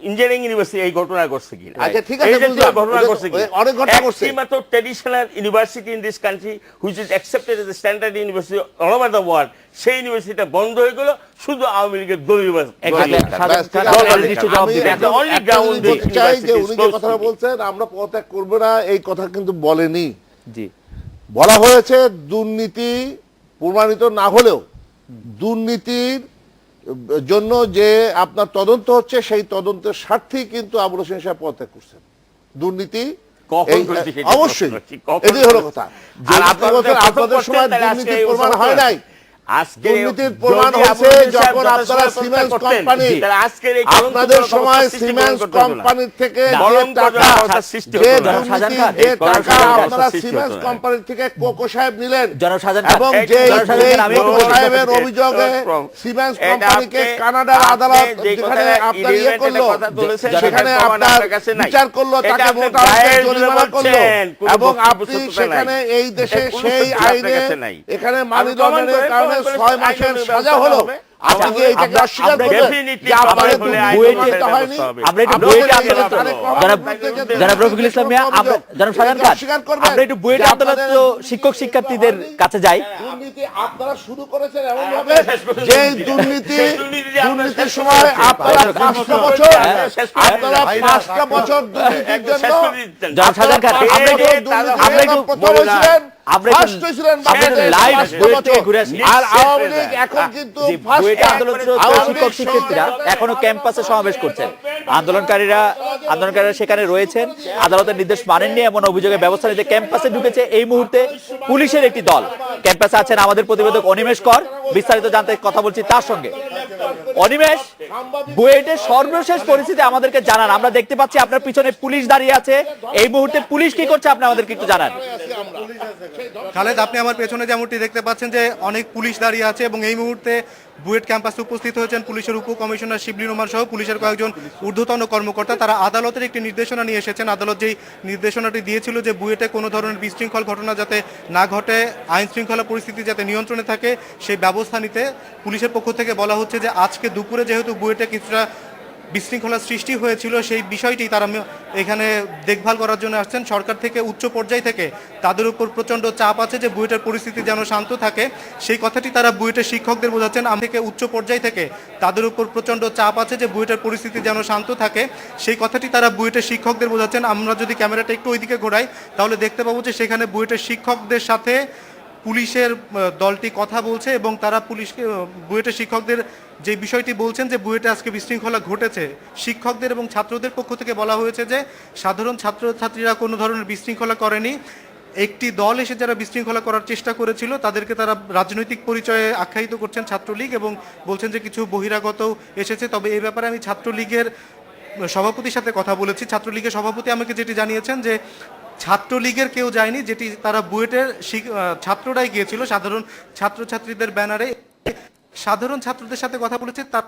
ইঞ্জিনিয়ারিং ইউনিভার্সিটি এই ঘটনা ঘটছে কি? আচ্ছা, ঠিক আছে, বুঝলাম। ঘটনা ঘটছে কি? অনেক ঘটনা ঘটছে। একমাত্র traditional university in this country which is accepted as a standard university all over the world, সেই ইউনিভার্সিটিটা বন্ধ হয়ে গেল শুধু আওয়ামী লীগের দলীয় কথা বলছেন আমরা পদত্যাগ করবো না এই কথা কিন্তু বলেনি। জি, বলা হয়েছে দুর্নীতি প্রমাণিত না হলেও দুর্নীতির জন্য যে আপনার তদন্ত হচ্ছে সেই তদন্তের স্বার্থেই কিন্তু আবুল হোসেন সাহেব পদত্যাগ করছেন। দুর্নীতি অবশ্যই এটাই হলো কথা। আর আপনি বলছেন আপনাদের সময় দুর্নীতির প্রমাণ হয় নাই। দুর্নীতির প্রমাণ হয়েছে যখন আপনারা সিমেন্স কোম্পানি, আপনাদের সময় সিমেন্স কোম্পানির থেকে যে টাকা আপনারা সিমেন্স কোম্পানির থেকে কোকো সাহেব নিলেন, এবং যে কোকো সাহেবের অভিযোগে সিমেন্স কোম্পানিকে কানাডার আদালত যেখানে আপনার ইয়ে করলো, সেখানে আপনার বিচার করলো, তাকে মোটা অঙ্কের জরিমানা করলো, এবং আপনি সেখানে এই দেশে সেই আইনে এখানে মানি লন্ডারিংয়ের কারণে 6 মাসের সাজা হলো। আপনি কি এইটাকে অস্বীকার করবেন যে আপনাদের দুর্নীতি হয়নি? আমরা একটু বুয়েটে আদালত, জনাব রফিকুল ইসলাম মিয়া, জনাব শাহজাহান খান, আমরা একটু বুয়েটে আদালত শিক্ষক শিক্ষার্থীদের কাছে যাই। দুর্নীতি আপনারা শুরু করেছেন এমন ভাবে যে দুর্নীতির সময় আপনারা 5টা বছর দুর্নীতির জন্য জনাব শাহজাহান খান, আমরা একটু প্রথম হয়েছিলেন, আমরা ফার্স্ট হয়েছিলেন লাইভ বুয়েট থেকে ঘুরে আসি। আর আওয়ামী লীগ এখন কিন্তু বুয়েটে আন্দোলনরত শিক্ষক শিক্ষার্থীরা এখনো ক্যাম্পাসে সমাবেশ করছেন। আন্দোলনকারীরা সেখানে রয়েছেন, আদালতের নির্দেশ মানেননি এমন অভিযোগে ব্যবস্থা নিতে ক্যাম্পাসে ঢুকেছে এই মুহূর্তে পুলিশের একটি দল। ক্যাম্পাসে আছেন আমাদের প্রতিবেদক অনিমেষ কর, বিস্তারিত জানতে কথা বলছি তার সঙ্গে। অনিমেষ, বুয়েটের সর্বশেষ পরিস্থিতি আমাদেরকে জানান। আমরা দেখতে পাচ্ছি আপনার পিছনে পুলিশ দাঁড়িয়ে আছে, এই মুহূর্তে পুলিশ কি করছে আপনি আমাদেরকে একটু জানান। খালেদ, আপনি আমার পেছনে যেমনটি দেখতে পাচ্ছেন যে অনেক পুলিশ দাঁড়িয়ে আছে, এবং এই মুহূর্তে বুয়েট ক্যাম্পাসে উপস্থিত হয়েছেন পুলিশের উপকমিশনার শিবলি রোমান সহ পুলিশের কয়েকজন ঊর্ধ্বতন কর্মকর্তা। তারা আদালতের একটি নির্দেশনা নিয়ে এসেছেন। আদালত যেই নির্দেশনাটি দিয়েছিল যে বুয়েটে কোনো ধরনের বিশৃঙ্খল ঘটনা যাতে না ঘটে, আইন শৃঙ্খলা পরিস্থিতি যাতে নিয়ন্ত্রণে থাকে, সেই ব্যবস্থা নিতে পুলিশের পক্ষ থেকে বলা হচ্ছে যে আজকে দুপুরে যেহেতু বুয়েটে কিছুটা বিশৃঙ্খলার সৃষ্টি হয়েছিল, সেই বিষয়টি তারা এখানে দেখভাল করার জন্য আসছেন। সরকার থেকে উচ্চ পর্যায় থেকে তাদের উপর প্রচণ্ড চাপ আছে যে বুয়েটের পরিস্থিতি যেন শান্ত থাকে, সেই কথাটি তারা বুয়েটের শিক্ষকদের বোঝাচ্ছেন। থেকে উচ্চ পর্যায় থেকে তাদের উপর প্রচণ্ড চাপ আছে যে বুয়েটের পরিস্থিতি যেন শান্ত থাকে, সেই কথাটি তারা বুয়েটের শিক্ষকদের বোঝাচ্ছেন। আমরা যদি ক্যামেরাটা একটু ওইদিকে ঘোরাই তাহলে দেখতে পাবো যে সেখানে বুয়েটের শিক্ষকদের সাথে পুলিশের দলটি কথা বলছে এবং তারা পুলিশকে বুয়েটের শিক্ষকদের যে বিষয়টি বলছেন যে বুয়েটে আজকে বিশৃঙ্খলা ঘটেছে, শিক্ষকদের এবং ছাত্রদের পক্ষ থেকে বলা হয়েছে যে সাধারণ ছাত্রছাত্রীরা কোনো ধরনের বিশৃঙ্খলা করেনি, একটি দল এসে যারা বিশৃঙ্খলা করার চেষ্টা করেছিল তাদেরকে তারা রাজনৈতিক পরিচয়ে আখ্যায়িত করছেন ছাত্রলীগ, এবং বলছেন যে কিছু বহিরাগত এসেছে। তবে এই ব্যাপারে আমি ছাত্রলীগের সভাপতির সাথে কথা বলেছি। ছাত্রলীগের সভাপতি আমাকে যেটি জানিয়েছেন যে ছাত্রলীগের কেউ যায়নি, যেটি তারা বুয়েটের ছাত্ররাই গিয়েছিল সাধারণ ছাত্রছাত্রীদের ব্যানারে। সাধারণ ছাত্রদের সাথে কথা বলেছে তার,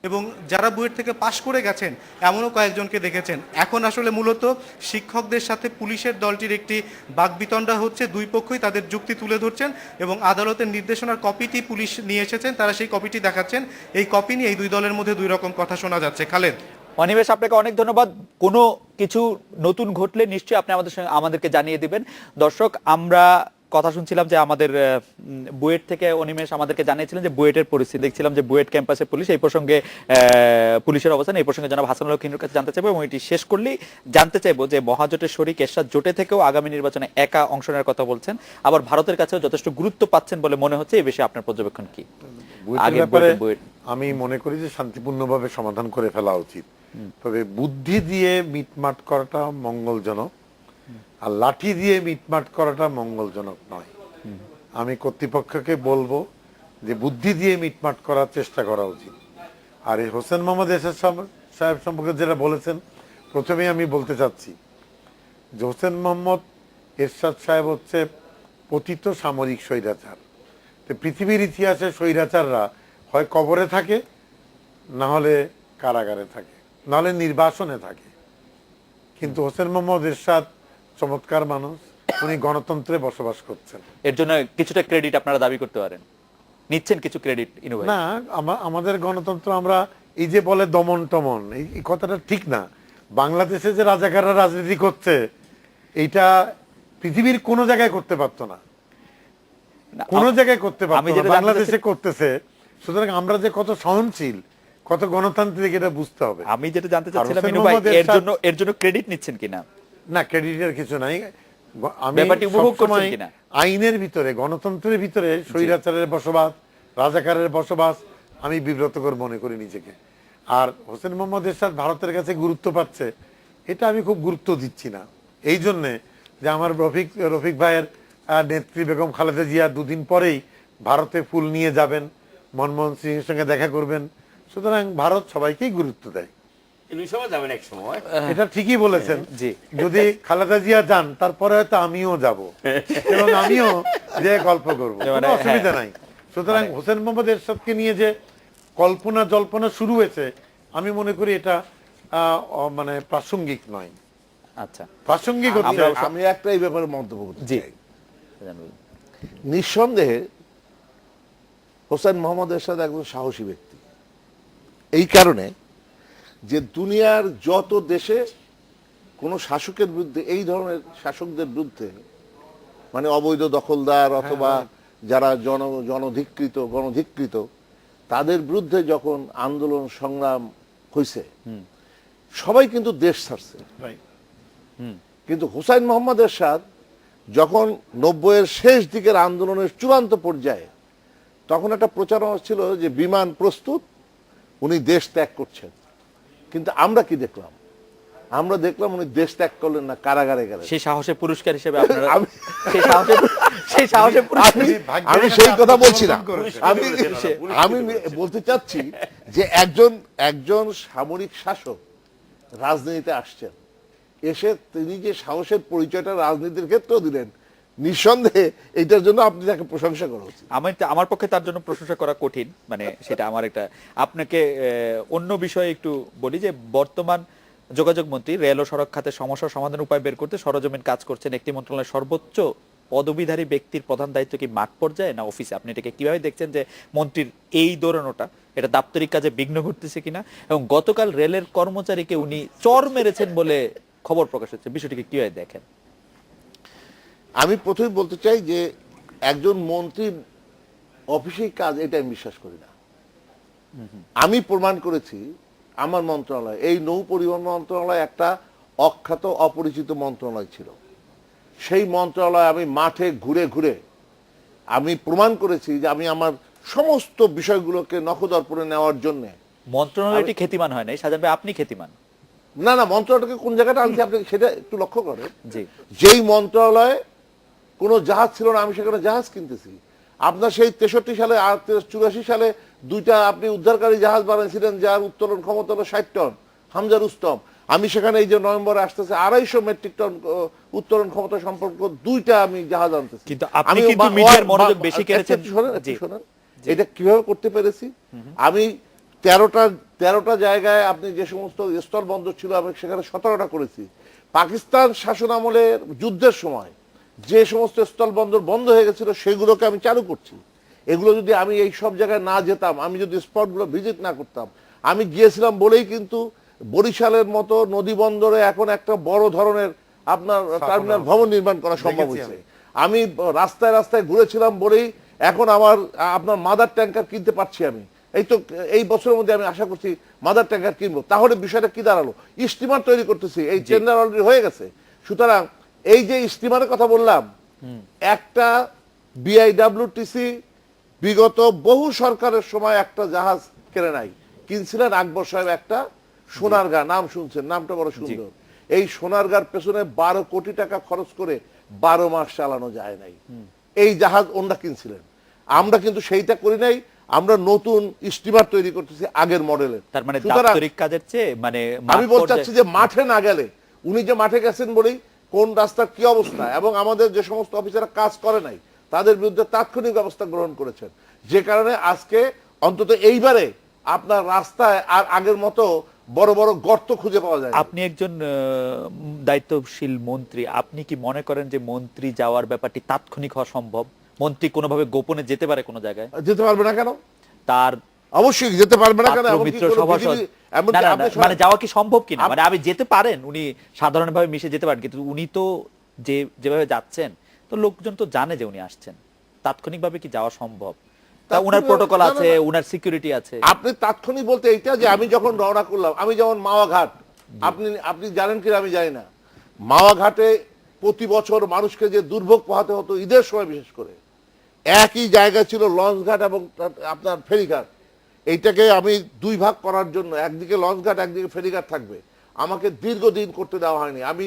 এবং যারা বুয়েট থেকে পাশ করে গেছেন এমনও কয়েকজনকে দেখেছেন। এখন আসলে মূলত শিক্ষকদের সাথে পুলিশের দলটির একটি বাকবিতণ্ডা হচ্ছে, দুই পক্ষই তাদের যুক্তি তুলে ধরছেন এবং আদালতের নির্দেশনার কপিটি পুলিশ নিয়ে এসেছেন, তারা সেই কপিটি দেখাচ্ছেন। এই কপি নিয়ে এই দুই দলের মধ্যে দুই রকম কথা শোনা যাচ্ছে। খালেদ। অনিমেষ, আপনাকে অনেক ধন্যবাদ। কোনো কিছু নতুন ঘটলে নিশ্চয়ই আপনি আমাদেরকে জানিয়ে দিবেন। দর্শক, আমরা কথা শুনছিলাম যে আমাদের বুয়েট থেকে অনিমেষ আমাদেরকে জানিয়েছিলেন যে বুয়েটের পরিস্থিতি, দেখছিলাম যে বুয়েট ক্যাম্পাসে পুলিশ, এই প্রসঙ্গে পুলিশের অবস্থান, এই প্রসঙ্গে জনাব হাসানুল হক কাছে জানতে চাইবো, এবং এটি শেষ করলেই জানতে চাইবো যে মহাজোটের শরিক এরশাদ জোটে থেকেও আগামী নির্বাচনে একা অংশ নেওয়ার কথা বলছেন, আবার ভারতের কাছেও যথেষ্ট গুরুত্ব পাচ্ছেন বলে মনে হচ্ছে। এই বিষয়ে আপনার পর্যবেক্ষণ কি? আমি মনে করি যে শান্তিপূর্ণভাবে সমাধান করে ফেলা উচিত, তবে বুদ্ধি দিয়ে মিটমাট করাটা মঙ্গলজনক, আর লাঠি দিয়ে মিটমাট করাটা মঙ্গলজনক নয়। আমি কর্তৃপক্ষকে বলবো যে বুদ্ধি দিয়ে মিটমাট করার চেষ্টা করা উচিত। আর এই হোসেন মোহাম্মদ এরশাদ সাহেব সম্পর্কে যেটা বলেছেন, প্রথমেই আমি বলতে চাচ্ছি যে হোসেন মোহাম্মদ এরশাদ সাহেব হচ্ছে পতিত সামরিক স্বৈরাচার। তো পৃথিবীর ইতিহাসে স্বৈরাচাররা হয় কবরে থাকে, না হলে কারাগারে থাকে, না হলে নির্বাসনে থাকে। কিন্তু হোসেন মোহাম্মদ এরশাদ চমৎকার মানুষ, উনি গণতন্ত্রে বসবাস করছেন। এর জন্য কিছুটা ক্রেডিট আপনারা দাবি করতে পারেন, নিচ্ছেন কিছু ক্রেডিট? না, আমাদের গণতন্ত্র, আমরা এই যে বলে দমন টমন, এই কথাটা ঠিক না। বাংলাদেশে যে রাজাকাররা রাজনীতি করছে, এইটা পৃথিবীর কোন জায়গায় করতে পারতো না, কোন জায়গায় করতে পারতো না, বাংলাদেশে করতেছে। সুতরাং আমরা যে কত সহনশীল, কত গণতান্ত্রিক, এটা বুঝতে হবে। আমি যেটা জানতে চাচ্ছিলাম এর জন্য ক্রেডিট নিচ্ছেন কিনা? না, ক্রেডিটের কিছু নাই। আমি আইনের ভিতরে, গণতন্ত্রের ভিতরে স্বৈরাচারের বসবাস, রাজাকারের বসবাস আমি বিব্রতকর মনে করি নিজেকে। আর হোসেন মোহাম্মদ এরশাদ ভারতের কাছে গুরুত্ব পাচ্ছে, এটা আমি খুব গুরুত্ব দিচ্ছি না। এই জন্যে যে আমার রফিক ভাইয়ের নেত্রী বেগম খালেদা জিয়া দুদিন পরেই ভারতে ফুল নিয়ে যাবেন, মনমোহন সিং এর সঙ্গে দেখা করবেন। সুতরাং ভারত সবাইকেই গুরুত্ব দেয়। এটা ঠিকই বলেছেন। যদি খালেদা জিয়া যান, তারপরে হয়তো আমিও যাব এবং আমিও যে গল্প করবো, কোনো অসুবিধা নাই। সুতরাং হোসেন মোহাম্মদ এরশাদকে নিয়ে যে কল্পনা জল্পনা শুরু হয়েছে, আমি মনে করি এটা মানে প্রাসঙ্গিক নয়। আচ্ছা, প্রাসঙ্গিক হচ্ছে। আমি একটা এই ব্যাপারে মন্তব্য করতে চাই। নিঃসন্দেহে হোসেন মোহাম্মদ এরশাদ একজন সাহসী ব্যক্তি, এই কারণে যে দুনিয়ার যত দেশে কোনো শাসকের বিরুদ্ধে, এই ধরনের শাসকদের বিরুদ্ধে, মানে অবৈধ দখলদার অথবা যারা গণধিকৃত, তাদের বিরুদ্ধে যখন আন্দোলন সংগ্রাম হয়েছে, সবাই কিন্তু দেশ ছাড়ছে। কিন্তু হুসাইন মোহাম্মদ এরশাদ যখন 90-এর শেষ দিকের আন্দোলনের চূড়ান্ত পর্যায়ে, তখন একটা প্রচারণা ছিল যে বিমান প্রস্তুত, উনি দেশ ত্যাগ করছেন। কিন্তু আমরা কি দেখলাম? আমরা দেখলাম উনি দেশ ত্যাগ করলেন না, কারাগারে গেলেন। সেই সাহসের পুরস্কার হিসেবে আমি সেই কথা বলছি না। আমি বলতে চাচ্ছি যে একজন সামরিক শাসক রাজনীতিতে আসছেন, এসে তিনি যে সাহসের পরিচয়টা রাজনীতির ক্ষেত্রেও দিলেন, নিঃসন্দেহে এটার জন্য আপনি তাকে প্রশংসা করা উচিত। আমার পক্ষে তার জন্য প্রশংসা করা কঠিন, মানে সেটা আমার একটা। আপনাকে অন্য বিষয়ে একটু বলি যে বর্তমান যোগাযোগ মন্ত্রী রেল ও সড়ক খাতে সমস্যা সমাধানের উপায় বের করতে সরজমিন কাজ করছেন। একটি মন্ত্রণালয়ের সর্বোচ্চ পদবীধারী ব্যক্তির প্রধান দায়িত্ব কি মাঠ পর্যায়ে না অফিসে? আপনি এটাকে কিভাবে দেখছেন যে মন্ত্রীর এই দৌড়ানোটা, এটা দাপ্তরিক কাজে বিঘ্ন ঘটতেছে কিনা? এবং গতকাল রেলের কর্মচারীকে উনি চর মেরেছেন বলে খবর প্রকাশ হচ্ছে, বিষয়টিকে কিভাবে দেখেন? আমি প্রথমে বলতে চাই যে একজন মন্ত্রীর অফিসেই কাজ, এটা আমি বিশ্বাস করি না। আমি প্রমাণ করেছি আমার মন্ত্রণালয়, এই নৌ পরিবহন মন্ত্রণালয় একটা অখ্যাত অপরিচিত মন্ত্রণালয় ছিল। সেই মন্ত্রণালয় আমি মাঠে ঘুরে ঘুরে আমি প্রমাণ করেছি যে আমি আমার সমস্ত বিষয়গুলোকে নখদর্পণে নেওয়ার জন্য। মন্ত্রণালয়টি খ্যাতিমান হয় নাই, শাহজাহান ভাই আপনি খ্যাতিমান। না, মন্ত্রণালয়টাকে কোন জায়গাটা আনছি আপনি সেটা একটু লক্ষ্য করেন। জি, যেই মন্ত্রণালয়ে কোনো জাহাজ ছিল না, আমি সেখানে জাহাজ কিনতেছি। আপনার সেই 63 সালে আর 84 সালে দুইটা আপনি উদ্ধারকারী জাহাজ বানিয়েছিলেন যার উত্তোলন ক্ষমতা হলো 60 টন, হামজা রুস্তম। আমি সেখানে এই যে নভেম্বরে আসতেছে 250 মেট্রিক টন উত্তোলন ক্ষমতা সম্পর্ক দুইটা আমি জাহাজ আনতেছি। কিন্তু আপনি কিন্তু মিডিয়ার মনোযোগ বেশি কেড়েছেন। শোনেন এটা কিভাবে করতে পেরেছি। আমি 13টা জায়গায় আপনি যে সমস্ত স্থল বন্দর ছিল আমি সেখানে 17টা করেছি। পাকিস্তান শাসন আমলের যুদ্ধের সময় যে সমস্ত স্থল বন্দর বন্ধ হয়ে গেছিল সেগুলোকে আমি চালু করছি। এগুলো যদি আমি এই সব জায়গায় না যেতাম, আমি যদি স্পটগুলো ভিজিট না করতাম, আমি গিয়েছিলাম বলেই কিন্তু বরিশালের মতো নদী বন্দরে এখন একটা বড় ধরনের আপনার টার্মিনাল ভবন নির্মাণ করা সম্ভব হয়েছে। আমি রাস্তায় রাস্তায় ঘুরেছিলাম বলেই এখন আপনার মাদার ট্যাঙ্কার কিনতে পারছি। আমি এই বছরের মধ্যে আমি আশা করছি মাদার ট্যাঙ্কার কিনবো। তাহলে বিষয়টা কি দাঁড়ালো? স্টিমার তৈরি করতেছি, এই টেন্ডার অলরেডি হয়ে গেছে। সুতরাং এই যে স্টিমারের কথা বললাম, একটা বিআইডব্লিউটিসি বিগত বহু সরকারের সময় একটা জাহাজ কেনে নাই, কিনছিলেন আকবর সাহেব একটা সোনারগাঁ, নাম শুনছেন, নামটা বড় সুন্দর। এই সোনারগাঁর পেছনে 12 কোটি টাকা খরচ করে 12 মাস চালানো যায় নাই। এই জাহাজ ওনারা কিনছিলেন। আমরা কিন্তু সেইটা করি নাই, আমরা নতুন স্টিমার তৈরি করতেছি আগের মডেলের। তার মানে দাপ্তরিক কাজের চেয়ে মানে আমি বলতে চাচ্ছি যে মাঠে না গেলে, উনি যে মাঠে গেছেন বলেই কোন রাস্তার কি অবস্থা এবং আমাদের যে সমস্ত অফিসাররা কাজ করে নাই তাদের বিরুদ্ধে তাৎক্ষণিক ব্যবস্থা গ্রহণ করেছেন, যে কারণে আজকে অন্তত এইবারে আপনার রাস্তায় আর আগের মতো বড় বড় গর্ত খুঁজে পাওয়া যায়। আপনি একজন দায়িত্বশীল মন্ত্রী, আপনি কি মনে করেন যে মন্ত্রী যাওয়ার ব্যাপারটি তাৎক্ষণিক হওয়া সম্ভব? মন্ত্রী কোনোভাবে গোপনে যেতে পারে কোনো জায়গায়? যেতে পারবে না কেন? তার অবশ্যই যেতে পারবে না কেন? মিত্র সভাসদ মানে যাওয়া কি সম্ভব কিনা, মানে আমি যেতে পারেন, উনি সাধারণভাবে মিশে যেতে পারেন, কিন্তু উনি তো যেভাবে যাচ্ছেন তো লোকজন তো জানে যে উনি আসছেন, তাৎক্ষণিকভাবে কি যাওয়া সম্ভব? তা উনার প্রোটোকল আছে, উনার সিকিউরিটি আছে। আপনি তাৎক্ষণিক বলতে এইটা যে আমি যখন রওনা করলাম, আমি যেমন মাওয়া ঘাট, আপনি জানেন কি আমি জানি না, মাওয়া ঘাটে প্রতি বছর মানুষকে যে দুর্ভোগ পোহাতে হতো ঈদের সময় বিশেষ করে, একই জায়গা ছিল লঞ্চ ঘাট এবং আপনার ফেরিঘাট। এইটাকে আমি 2 ভাগ করার জন্য একদিকে লঞ্চ ঘাট একদিকে ফেরিঘাট থাকবে, আমাকে দীর্ঘদিন করতে দেওয়া হয়নি। আমি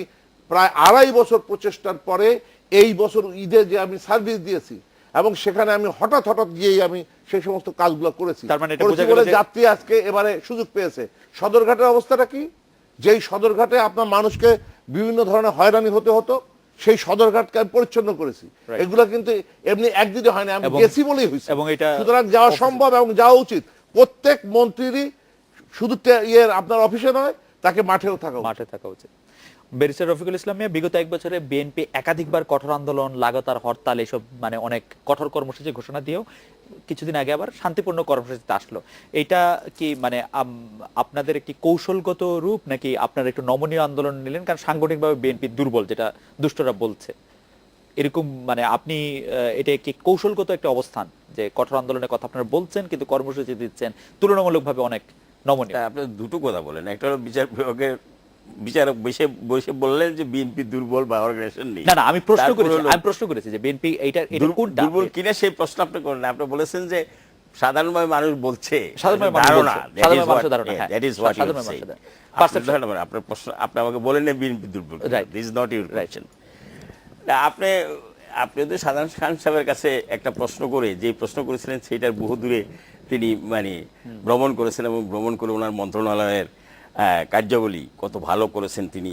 প্রায় 2.5 বছর প্রচেষ্টার পরে এই বছর ঈদে যে আমি সার্ভিস দিয়েছি এবং সেখানে আমি হঠাৎ গিয়েই আমি সেই সমস্ত কাজগুলো করেছি। তার মানে এটা বোঝা গেল যে যাত্রী আজকে এবারে সুযোগ পেয়েছে। সদরঘাটের অবস্থাটা কি? যেই সদরঘাটে আপনার মানুষকে বিভিন্ন ধরনের হয়রানি হতে হতো, সেই সদরঘাটকে আমি পরিচ্ছন্ন করেছি। এগুলো কিন্তু এমনি একদিনে হয় না, আমি গেছি বলেই হয়েছে। সুতরাং যাওয়া সম্ভব এবং যাওয়া উচিত। প্রত্যেক মন্ত্রীরই শুধু আপনার অফিসে নয়, তাকে মাঠেও থাকা উচিত। ব্যারিস্টার রফিকুল ইসলাম মিয়া, বিগত 1 বছরে বিএনপি একাধিকবার কঠোর আন্দোলন, লাগাতার হরতাল, এসব মানে অনেক কঠোর কর্মসূচি ঘোষণা দিয়েও কিছুদিন আগে আবার শান্তিপূর্ণ কর্মসূচিতে আসলো। এটা কি মানে আপনাদের একটি কৌশলগত রূপ, নাকি আপনারা একটু নমনীয় আন্দোলন নিলেন? কারণ সাংগঠনিকভাবে বিএনপি দুর্বল, যেটা দুষ্টরা বলছে, এরকম মানে আপনি এটা কি কৌশলগত একটা অবস্থান যে কঠোর আন্দোলনের কথা আপনারা বলছেন কিন্তু কর্মসূচি দিচ্ছেন তুলনামূলকভাবে অনেক নমনীয়? আপনি দুটো কথা বলেন, একটা হলো বিচারক বসে বললেন যে বিএনপি দুর্বল বা অর্গানাইজেশন নেই। না, আমি প্রশ্ন করেছি যে বিএনপি এটা কোনটা দুর্বল কিনা সেই প্রশ্ন আপনি করেন। আপনি বলেছেন যে সাধারণভাবে মানুষ বলছে, আপনার প্রশ্ন আপনি আমাকে বলেন না বিএনপি দুর্বল, this is not your question. আপনি তো সাধারণ খান সাহেবের কাছে একটা প্রশ্ন করে, যে প্রশ্ন করেছিলেন সেইটার বহু দূরে তিনি মানে ভ্রমণ করেছেন এবং ভ্রমণ করে ওনার মন্ত্রণালয়ের কার্যাবলী কত ভালো করেছেন তিনি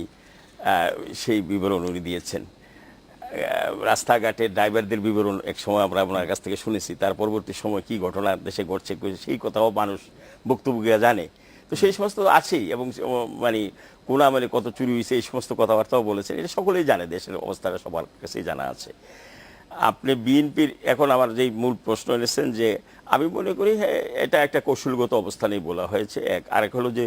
সেই বিবরণ উনি দিয়েছেন। রাস্তাঘাটের ড্রাইভারদের বিবরণ এক সময় আমরা আপনার কাছ থেকে শুনেছি, তার পরবর্তী সময় কি ঘটনা দেশে ঘটছে সেই কথাও মানুষ বক্তব্য জানে। তো সেই সমস্ত আছেই, এবং মানে কোন আমলে কত চুরি হয়েছে এই সমস্ত কথাবার্তাও বলেছেন, এটা সকলেই জানে, দেশের অবস্থাটা সবার কাছেই জানা আছে। আপনি বিএনপির এখন আমার যেই মূল প্রশ্ন এনেছেন, যে আমি মনে করি হ্যাঁ এটা একটা কৌশলগত অবস্থানেই বলা হয়েছে। আরেক হলো যে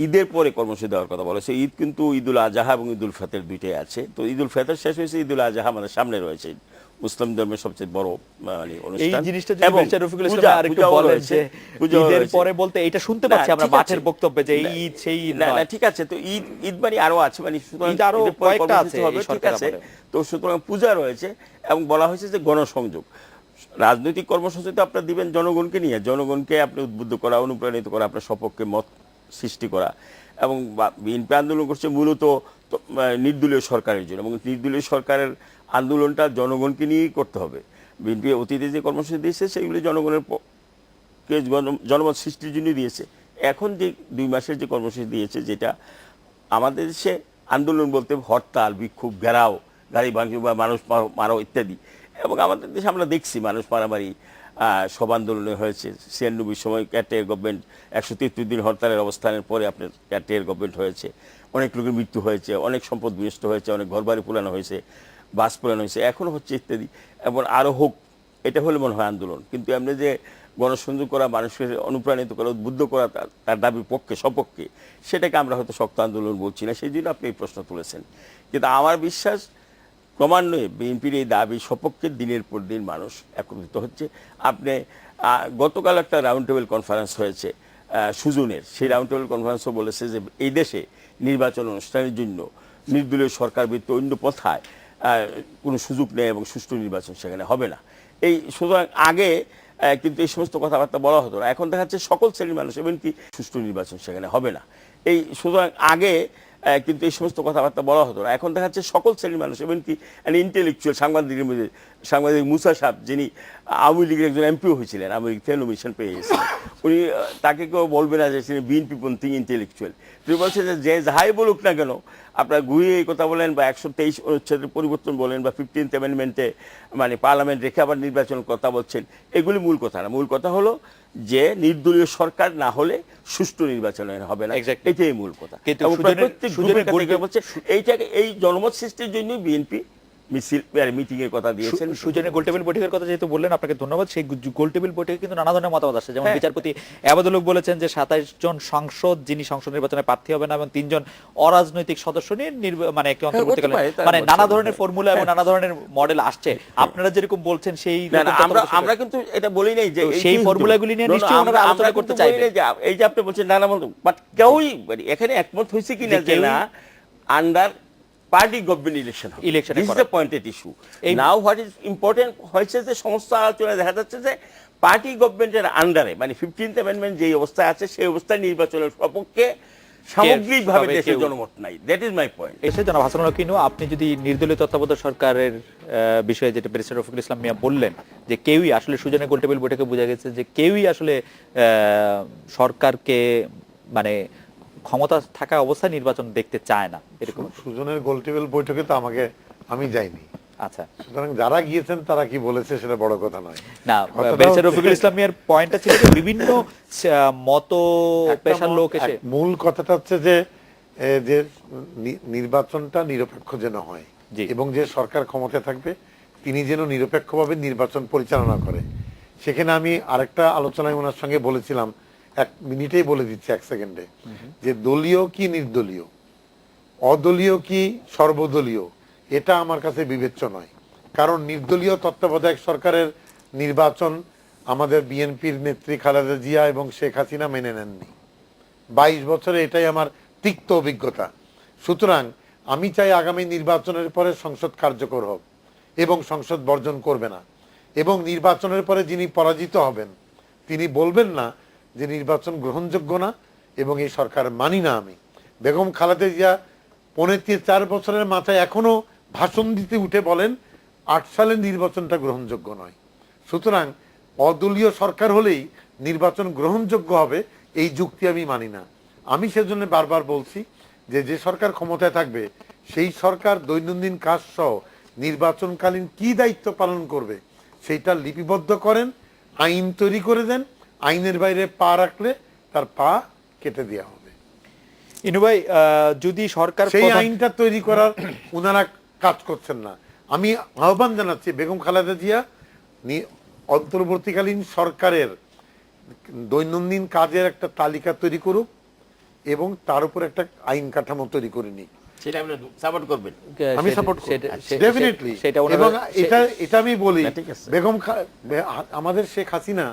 ঈদের পরে কর্মসূচি দেওয়ার কথা বলেছে। ঈদ কিন্তু ঈদুল আজহা এবং ঈদুল ফিতর দুইটাই আছে। তো ঈদুল ফিতর শেষ হয়েছে, ঈদুল আজহা আমাদের সামনে রয়েছে মুসলিম ধর্মের সবচেয়ে বড় মানে এই অনুষ্ঠান। জিনিসটা যদি এবং মির্জা রফিকুল ইসলাম পূজা- আরেকটু পূজাও বলেন রয়েছে, যে পূজাও ঈদের রয়েছে। পরে বলতে এটা শুনতে পাচ্ছি আমরা ঠিক আছে। মাঠের বক্তব্যে যে এই না, ঈদ সেই ঈদ না না নয়। ঠিক আছে, তো ঈদ মানে আরো আছে, মানে সুতরাং ঈদ আরো ঈদের পরে কয়েকটা কর্মসূচি আছে হবে, এই ঠিক সরকার আছে। আমলে। তো সুতরাং পূজা রয়েছে এবং বলা হয়েছে যে গণসংযোগ রাজনৈতিক কর্মসূচি তো আপনার দিবেন জনগণকে নিয়ে, জনগণকে আপনি উদ্বুদ্ধ করা, অনুপ্রাণিত করা, আপনার সপক্ষে মত সৃষ্টি করা। এবং বিএনপি আন্দোলন করছে মূলত নির্দলীয় সরকারের জন্য, এবং নির্দলীয় সরকারের আন্দোলনটা জনগণকে নিয়েই করতে হবে। বিএনপি অতীতে যে কর্মসূচি দিয়েছে সেগুলি জনগণের জনমত সৃষ্টির জন্য দিয়েছে। এখন যে 2 মাসের যে কর্মসূচি দিয়েছে, যেটা আমাদের দেশে আন্দোলন বলতে হরতাল, বিক্ষোভ, ঘেরাও, গাড়ি ভাঙচুর বা মানুষ মারাও ইত্যাদি। এবং আমাদের দেশে আমরা দেখছি মানুষ মারামারি সব আন্দোলনে হয়েছে। 96 সময় ক্যাটের গভর্নমেন্ট 173 দিন হরতালের অবস্থানের পরে আপনার ক্যাটের গভর্নমেন্ট হয়েছে, অনেক লোকের মৃত্যু হয়েছে, অনেক সম্পদ বিনষ্ট হয়েছে, অনেক ঘরবাড়ি পোড়ানো হয়েছে, বাস পোড়ানো হয়েছে, এখনও হচ্ছে ইত্যাদি। এবং আরও হোক, এটা হলে মনে হয় আন্দোলন। কিন্তু এমনি যে গণসংযোগ করা, মানুষের অনুপ্রাণিত করা, উদ্বুদ্ধ করা তার দাবির পক্ষে সপক্ষে, সেটাকে আমরা হয়তো শক্ত আন্দোলন বলছি না, সেই জন্য আপনি এই প্রশ্ন তুলেছেন। কিন্তু আমার বিশ্বাস ক্রমান্বয়ে বিএনপির এই দাবি সপক্ষে দিনের পর দিন মানুষ একত্রিত হচ্ছে। আপনি গতকাল একটা রাউন্ড টেবিল কনফারেন্স হয়েছে সুজনের, সেই রাউন্ড টেবিল কনফারেন্সও বলেছে যে এই দেশে নির্বাচন অনুষ্ঠানের জন্য নির্দলীয় সরকার ভিত্তিক অন্য পথায় কোনো সুযোগ নেই এবং সুষ্ঠু নির্বাচন সেখানে হবে না। এই সুতরাং আগে কিন্তু এই সমস্ত কথাবার্তা বলা হতো না, এখন দেখা যাচ্ছে সকল শ্রেণীর মানুষ এমনকি সুষ্ঠু নির্বাচন সেখানে হবে না। এই সুতরাং আগে কিন্তু এই সমস্ত কথাবার্তা বলা হতো না, এখন দেখা যাচ্ছে সকল শ্রেণীর মানুষ এমনকি ইন্টেলেকচুয়াল সাংবাদিকের মধ্যে সাংবাদিক মুসা সাহেব, যিনি আওয়ামী লীগের একজন এমপিও হয়েছিলেন, আওয়ামী লীগ থেকে নমিনেশন পেয়ে গেছিলেন, উনি তাকে কেউ বলবে না যে তিনি বিএনপি পন্থী ইন্টেলেকচুয়াল। তিনি বলছেন যে যাহাই বলুক না কেন, আপনার ঘুরিয়ে এই কথা বলেন বা 123 অনুচ্ছেদের পরিবর্তন বলেন বা 15th অ্যামেন্ডমেন্টে মানে পার্লামেন্ট রেখে আবার নির্বাচনের কথা বলছেন, এগুলি মূল কথা না। মূল কথা হলো যে নির্দলীয় সরকার না হলে সুষ্ঠু নির্বাচন হবে না, এটাই মূল কথা। এবং প্রত্যেক গ্রুপের কাছে বলছে এইটাকে, এই জনমত সৃষ্টির জন্য বিএনপি মিছিল মিটিং এর কথা দিয়েছেন। সুজনের গোলটেবিল বৈঠকের কথা যেহেতু বললেন, আপনাকে ধন্যবাদ। সেই গোলটেবিল বৈঠকে কিন্তু নানা ধরনের মতামত আসছে, যেমন বিচারপতি আবাদুল হক বলেছেন যে 27 জন সংসদ যিনি সংসদ নির্বাচনে প্রার্থী হবে না এবং 3 জন অরাজনৈতিক সদস্য নিয়ে মানে একটি অন্তর্বর্তীকালীন, মানে নানা ধরনের ফর্মুলা এবং নানা ধরনের মডেল আসছে। আপনারা যেরকম বলছেন সেই আমরা কিন্তু এটা বলি নাই যে সেই ফর্মুলাগুলি নিয়ে নিশ্চয়ই আমরা আলোচনা করতে চাইবে। এই যে আপনি বলছেন নানা মত, বাট কেউই এখানে একমত হয়েছে কিনা যে না under party government election this is the pointed issue. Now what is important হয়েছে যে সমস্ত আলোচনায় দেখা যাচ্ছে যে পার্টি গভর্নমেন্টের আন্ডারে মানে 15th অ্যামেন্ডমেন্ট যে অবস্থায় আছে সেই অবস্থায় নির্বাচনের সপক্ষে সামগ্রিকভাবে দেশের জনমত নাই। That is my point. এসে জনাব হাসানুল হক ইনু, আপনি যদি নির্দলীয় তত্ত্বাবধায়ক সরকারের বিষয়ে যেটা ব্যারিস্টার রফিকুল ইসলাম মিয়া বললেন যে কেউই আসলে সুজনের গোলটেবিল বৈঠকে বোঝা গেছে যে কেউই আসলে সরকারকে মানে ক্ষমতা থাকা অবস্থায় নির্বাচন দেখতে চায় না, এরকম। সুজনের গোলটেবিল বৈঠকে তো আমি যাইনি। আচ্ছা, সুতরাং যারা গিয়েছেন তারা কি বলেছে সেটা বড় কথা নয়। না, ব্যারিস্টার রফিকুল ইসলামের পয়েন্টটা ছিল যে বিভিন্ন মত পেশার লোক এসে, মূল কথাটা হচ্ছে যে নির্বাচনটা নিরপেক্ষ যেন হয় এবং যে সরকার ক্ষমতায় থাকবে তিনি যেন নিরপেক্ষভাবে নির্বাচন পরিচালনা করে। সেখানে আমি আরেকটা আলোচনায় ওনার সঙ্গে বলেছিলাম, 1 মিনিটেই বলে দিচ্ছি, 1 সেকেন্ডে, যে দলীয় কি নির্দলীয়, অদলীয় কি সর্বদলীয়, এটা আমার কাছে বিবেচ্য নয়। কারণ নির্দলীয় তত্ত্বাবধায়ক সরকারের নির্বাচন আমাদের বিএনপির নেত্রী খালেদা জিয়া এবং শেখ হাসিনা মেনে নেননি। 22 বছরে এটাই আমার তিক্ত অভিজ্ঞতা। সুতরাং আমি চাই আগামী নির্বাচনের পরে সংসদ কার্যকর হোক এবং সংসদ বর্জন করবে না, এবং নির্বাচনের পরে যিনি পরাজিত হবেন তিনি বলবেন না যে নির্বাচন গ্রহণযোগ্য না এবং এই সরকার মানি না আমি। বেগম খালেদা জিয়া 4 বছরের মাথায় এখনো ভাষণ দিতে উঠে বলেন 8 সালের নির্বাচনটা গ্রহণযোগ্য নয়। সুতরাং অদলীয় সরকার হলেই নির্বাচন গ্রহণযোগ্য হবে এই যুক্তি আমি মানি না। আমি সেজন্য বারবার বলছি যে সরকার ক্ষমতায় থাকবে সেই সরকার দৈনন্দিন কাজ সহ নির্বাচনকালীন কি দায়িত্ব পালন করবে সেইটা লিপিবদ্ধ করেন, আইন তৈরি করে দেন, আইনের বাইরে পা রাখলে তার পা কেটে দেওয়া হবে। ইনু ভাই, যদি সরকার সেই আইনটা তৈরি করার ওনারা কাজ করছেন না। আমি আহ্বান জানাচ্ছি বেগম খালেদা জিয়া অন্তর্বর্তীকালীন সরকারের দৈনন্দিন কাজের একটা তালিকা তৈরি করুক এবং তার উপর একটা আইন কাঠামো তৈরি করে নিক। সেটা আপনি সাপোর্ট করবেন? আমি সাপোর্ট করি ডেফিনেটলি। সেটা এবং এটা আমি বলি, না, ঠিক আছে। আমাদের শেখ হাসিনা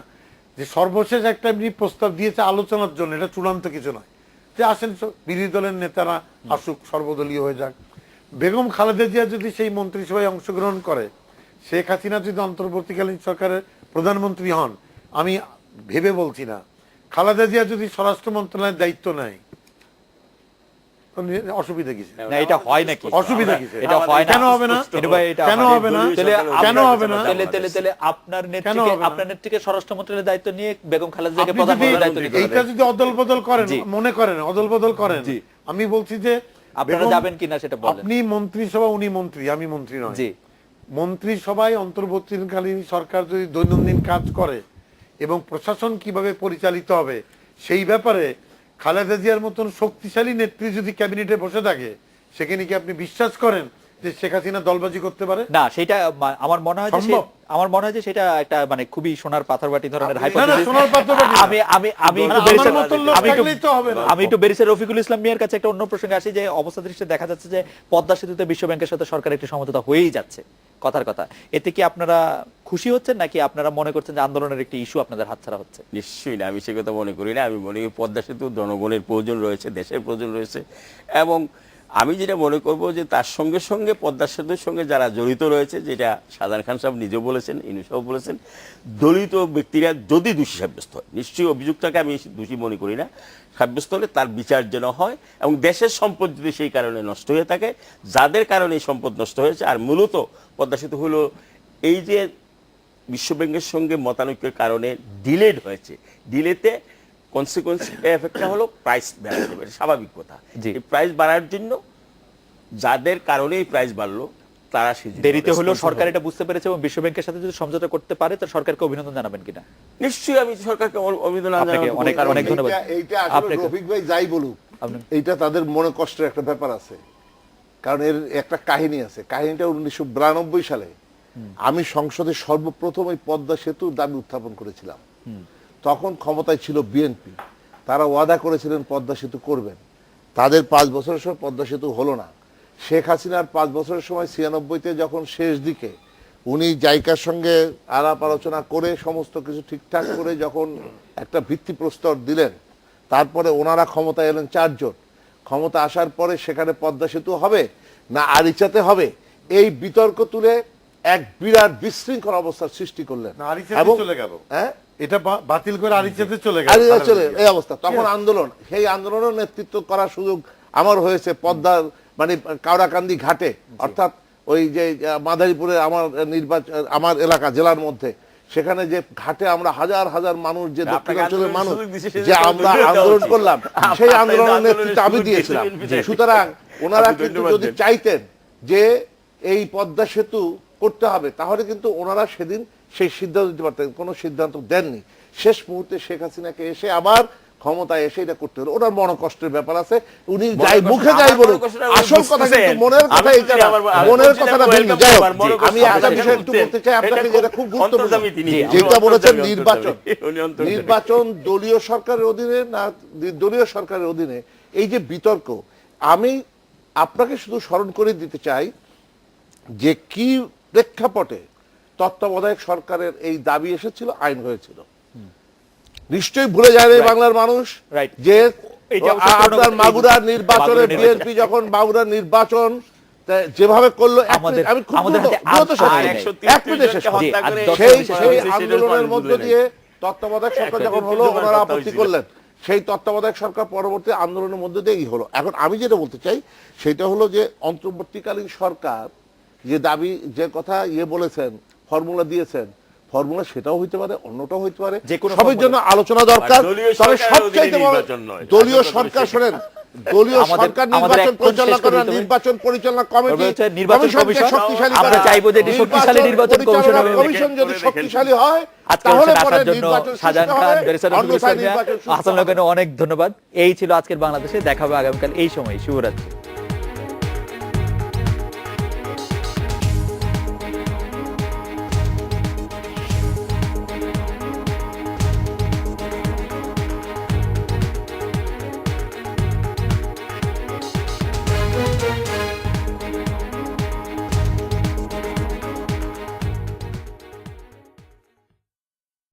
যে সর্বশেষ একটা এমনি প্রস্তাব দিয়েছে আলোচনার জন্য, এটা চূড়ান্ত কিছু নয়, যে আসেন বিরোধী দলের নেতারা আসুক, সর্বদলীয় হয়ে যাক। বেগম খালেদা জিয়া যদি সেই মন্ত্রিসভায় অংশগ্রহণ করে, শেখ হাসিনা যদি অন্তর্বর্তীকালীন সরকারের প্রধানমন্ত্রী হন, আমি ভেবে বলছি না, খালেদা জিয়া যদি স্বরাষ্ট্র মন্ত্রণালয়ের দায়িত্ব নেয়, অসুবিধা কিছু না, এটা হয় নাকি? অসুবিধা কিছু এটা হয় না। কেন হবে না? এটা ভাই, এটা কেন হবে না? কেন হবে না? তাহলে আপনার নেত্রীকে, হবে না? আপনার নেত্রীকে স্বরাষ্ট্র মন্ত্রণালয়ের দায়িত্ব নিয়ে বেগম খালেদা জিয়াকে আপনি প্রধানমন্ত্রীর যদি দায়িত্ব নিতে এইটা হবে। যদি অদল বদল করেন, জি। মনে করেন অদল বদল করেন, জি। আমি বলছি যে আপনারা বেগম- যাবেন কিনা সেটা বলেন। আপনি মন্ত্রিসভা, উনি মন্ত্রী, আমি মন্ত্রী নয়। জি। মন্ত্রিসভায় অন্তর্বর্তীকালীন সরকার যদি দৈনন্দিন কাজ করে এবং প্রশাসন কিভাবে পরিচালিত হবে সেই ব্যাপারে খালেদা জিয়ার মতন শক্তিশালী নেত্রী যদি ক্যাবিনেটে বসে থাকে, সেখানে কি আপনি বিশ্বাস করেন যে শেখ হাসিনা দলবাজি করতে পারে? না, সেটা আমার মনে হয় যে সম্ভব? আমার মনে হয় যে সেটা একটা মানে খুবই সোনার পাথরবাটি ধরনের না, না, হাইপোথিসিস। সোনার পাথরবাটি না। আমি একটু আমার বেরিসের- মতন লোক আমি একটু- থাকলেই তো হবে না। আমি একটু বেরিসের রফিকুল ইসলাম মিয়ার কাছে একটা অন্য প্রসঙ্গে আসি, যে অবস্থা দৃষ্টিতে দেখা যাচ্ছে যে পদ্মা সেতুতে বিশ্ব ব্যাংকের সাথে সরকার একটি সমঝোতা হয়েই যাচ্ছে, কথার কথা। এতে কি আপনারা খুশি হচ্ছেন, নাকি আপনারা মনে করছেন যে আন্দোলনের একটি ইস্যু আপনাদের হাতছাড়া হচ্ছে? নিশ্চয়ই না, আমি সে কথা মনে করি না। আমি মনে করি পদ্মা সেতু জনগণের প্রয়োজন রয়েছে, দেশের প্রয়োজন রয়েছে। এবং আমি যেটা মনে করব যে তার সঙ্গে সঙ্গে পদ্মা সেতুর সঙ্গে যারা জড়িত রয়েছে, যেটা শাহজাহান খান সাহেব নিজেও বলেছেন, ইনু সাহেব বলেছেন, দলিত ব্যক্তিরা যদি দোষী সাব্যস্ত হয়, নিশ্চয়ই অভিযুক্তকে আমি দোষী মনে করি না, সাব্যস্ত হলে তার বিচার যেন হয়, এবং দেশের সম্পদ যদি সেই কারণে নষ্ট হয়ে থাকে, যাদের কারণে এই সম্পদ নষ্ট হয়েছে। আর মূলত পদ্মা সেতু হলো এই যে বিশ্বব্যাংকের সঙ্গে মতানৈক্যের কারণে ডিলেড হয়েছে, ডিলেতে কনসিকুয়েন্স এফেক্টটা হলো প্রাইস বেড়ে যাবে, এটা স্বাভাবিক কথা। জি। এই প্রাইস বাড়ার জন্য যাদের কারণে এই প্রাইস বাড়লো তারা দেরিতে হলেও সরকার এটা বুঝতে পেরেছে এবং বিশ্ব ব্যাংকের সাথে যদি সমঝোতা করতে পারে, তো সরকারকে অভিনন্দন জানাবেন কিনা? নিশ্চয়ই আমি সরকারকে অভিনন্দন আপনাকে জানাবো। অনেক- কারণ অনেক ধন্যবাদ। এইটা আসলে আপনাকে- রফিক ভাই যাই বলুক, আপনি- এইটা তাদের মনে কষ্টের একটা ব্যাপার আছে। কারণ এর একটা কাহিনী আছে। কাহিনীটা 1992 সালে আমি সংসদে সর্বপ্রথম এই পদ্মা সেতুর দাবি উত্থাপন করেছিলাম। তখন ক্ষমতায় ছিল বিএনপি। তারা ওয়াদা করেছিলেন পদ্মা সেতু করবেন। তাদের 5 বছরের সময় পদ্মা সেতু হলো না। শেখ হাসিনার 5 বছরের সময় 96-তে যখন শেষ দিকে উনি জাইকার সঙ্গে আলাপ আলোচনা করে সমস্ত কিছু ঠিকঠাক করে যখন একটা ভিত্তিপ্রস্তর দিলেন, তারপরে ওনারা ক্ষমতায় এলেন 4 জন। ক্ষমতা আসার পরে সেখানে পদ্মা সেতু হবে না আরিচাতে হবে, এই বিতর্ক তুলে এক বিরাট বিশৃঙ্খল অবস্থার সৃষ্টি করলেন। না, আরিচাতে চলে গেল। হ্যাঁ, এটা বাতিল করে আরিচাতে চলে গেল। আরিচা চলে এই অবস্থা। তখন আন্দোলন, সেই আন্দোলনের নেতৃত্ব করার সুযোগ আমার হয়েছে পদ্মার মানে কাওড়াকান্দি ঘাটে, অর্থাৎ ওই যে মাদারীপুরে আমার নির্বাচন, আমার এলাকা জেলার মধ্যে, সেখানে যে ঘাটে আমরা হাজার হাজার মানুষ, যে আপনাকে দক্ষিণাঞ্চলের আন্দোলনের মানুষ সুযোগ দিছে, সেই যে জন্য আমরা দেওয়া আন্দোলন উচিত। করলাম, সেই আপনাকে আন্দোলনের আন্দোলনের নেতৃত্ব আমি সুযোগ দিয়েছিলাম। দিয়েছিলেন। সুতরাং ওনারা আপনি কিন্তু ধন্যবাদ যদি দেন। চাইতেন যে এই পদ্মা সেতু করতে হবে, তাহলে কিন্তু ওনারা সেদিন সেই সিদ্ধান্ত দিতে পারতেন। কোনো সিদ্ধান্ত দেননি। শেষ মুহূর্তে শেখ হাসিনাকে এসে আবার ক্ষমতায় এসে এটা করতে হলো। ওনার মনে কষ্টের ব্যাপার আছে। উনি যাই মুখে যাই বলুন, আসল কথা কিন্তু মনের কথা এটা না। মনের কথাটা ভিন্ন। যাই হোক, আমি একটা বিষয় একটু বলতে চাই আপনাকে, যেটা খুব গুরুত্বপূর্ণ, যেটা বলেছেন নির্বাচন দলীয় সরকারের অধীনে না দলীয় সরকারের অধীনে, এই যে বিতর্ক, আমি আপনাকে শুধু স্মরণ করে দিতে চাই যে কি প্রেক্ষাপটে তত্ত্বাবধায়ক সরকারের এই দাবি এসেছিল, আইন হয়েছিল। নিশ্চয়ই ভুলে যায় না বাংলার মানুষ Right. যে এটা আপনার মাগুরার নির্বাচনে বিএনপি যখন মাগুরার নির্বাচন যেভাবে করলো, আমি খুব আমাদের হাতে দ্রুত শেষ আর করব। 130 এক মিনিটে শেষ করব। জি, আর 10 সেই মিনিট সেই শেষ আন্দোলনের মধ্য করব। দিয়ে তত্ত্বাবধায়ক সরকার যখন হলো, 130 ওনারা কথা আপত্তি হয়েছিল। করলেন। সেই তত্ত্বাবধায়ক সরকার পরবর্তী আন্দোলনের মধ্যে দিয়েই হলো। এখন আমি যেটা বলতে চাই সেটা হলো যে অন্তর্বর্তীকালীন সরকার যে দাবি, যে কথা বলেছেন, ফর্মুলা দিয়েছেন, ফর্মুলা সেটাও হইতে পারে, অন্যটাও হইতে পারে, যে কোনো সবের জন্য আলোচনা দরকার। দলীয় তবে সরকারের সবচাইতে অধীনে বড় নির্বাচন নয়। দলীয় আসল কথা সরকার, হচ্ছে শোনেন, দলীয় আমাদের- সরকার আমাদের নির্বাচন এখন পরিচালনা শেষ করে করে না, দিতে হবে। নির্বাচন পরিচালনা কমিটি, হচ্ছে নির্বাচন কমিশনকে কমিশন। শক্তিশালী আমরা করা। চাইবো যে এটি শক্তিশালী নির্বাচন কমিশন পরিচালনা হবে। কমিশন যদি শক্তিশালী হয়, আজকে তাহলে অনুষ্ঠানে পরে আসার জন্য নির্বাচন শাহজাহান সুষ্ঠু খান, হবে, ব্যারিস্টার রফিকুল অন্যথায় ইসলাম মিয়া, নির্বাচন সুষ্ঠু হাসান হবে না। লোকানো অনেক ধন্যবাদ। এই ছিল আজকের বাংলাদেশে। দেখা হবে আগামীকাল এই সময়। শুভরাত্রি।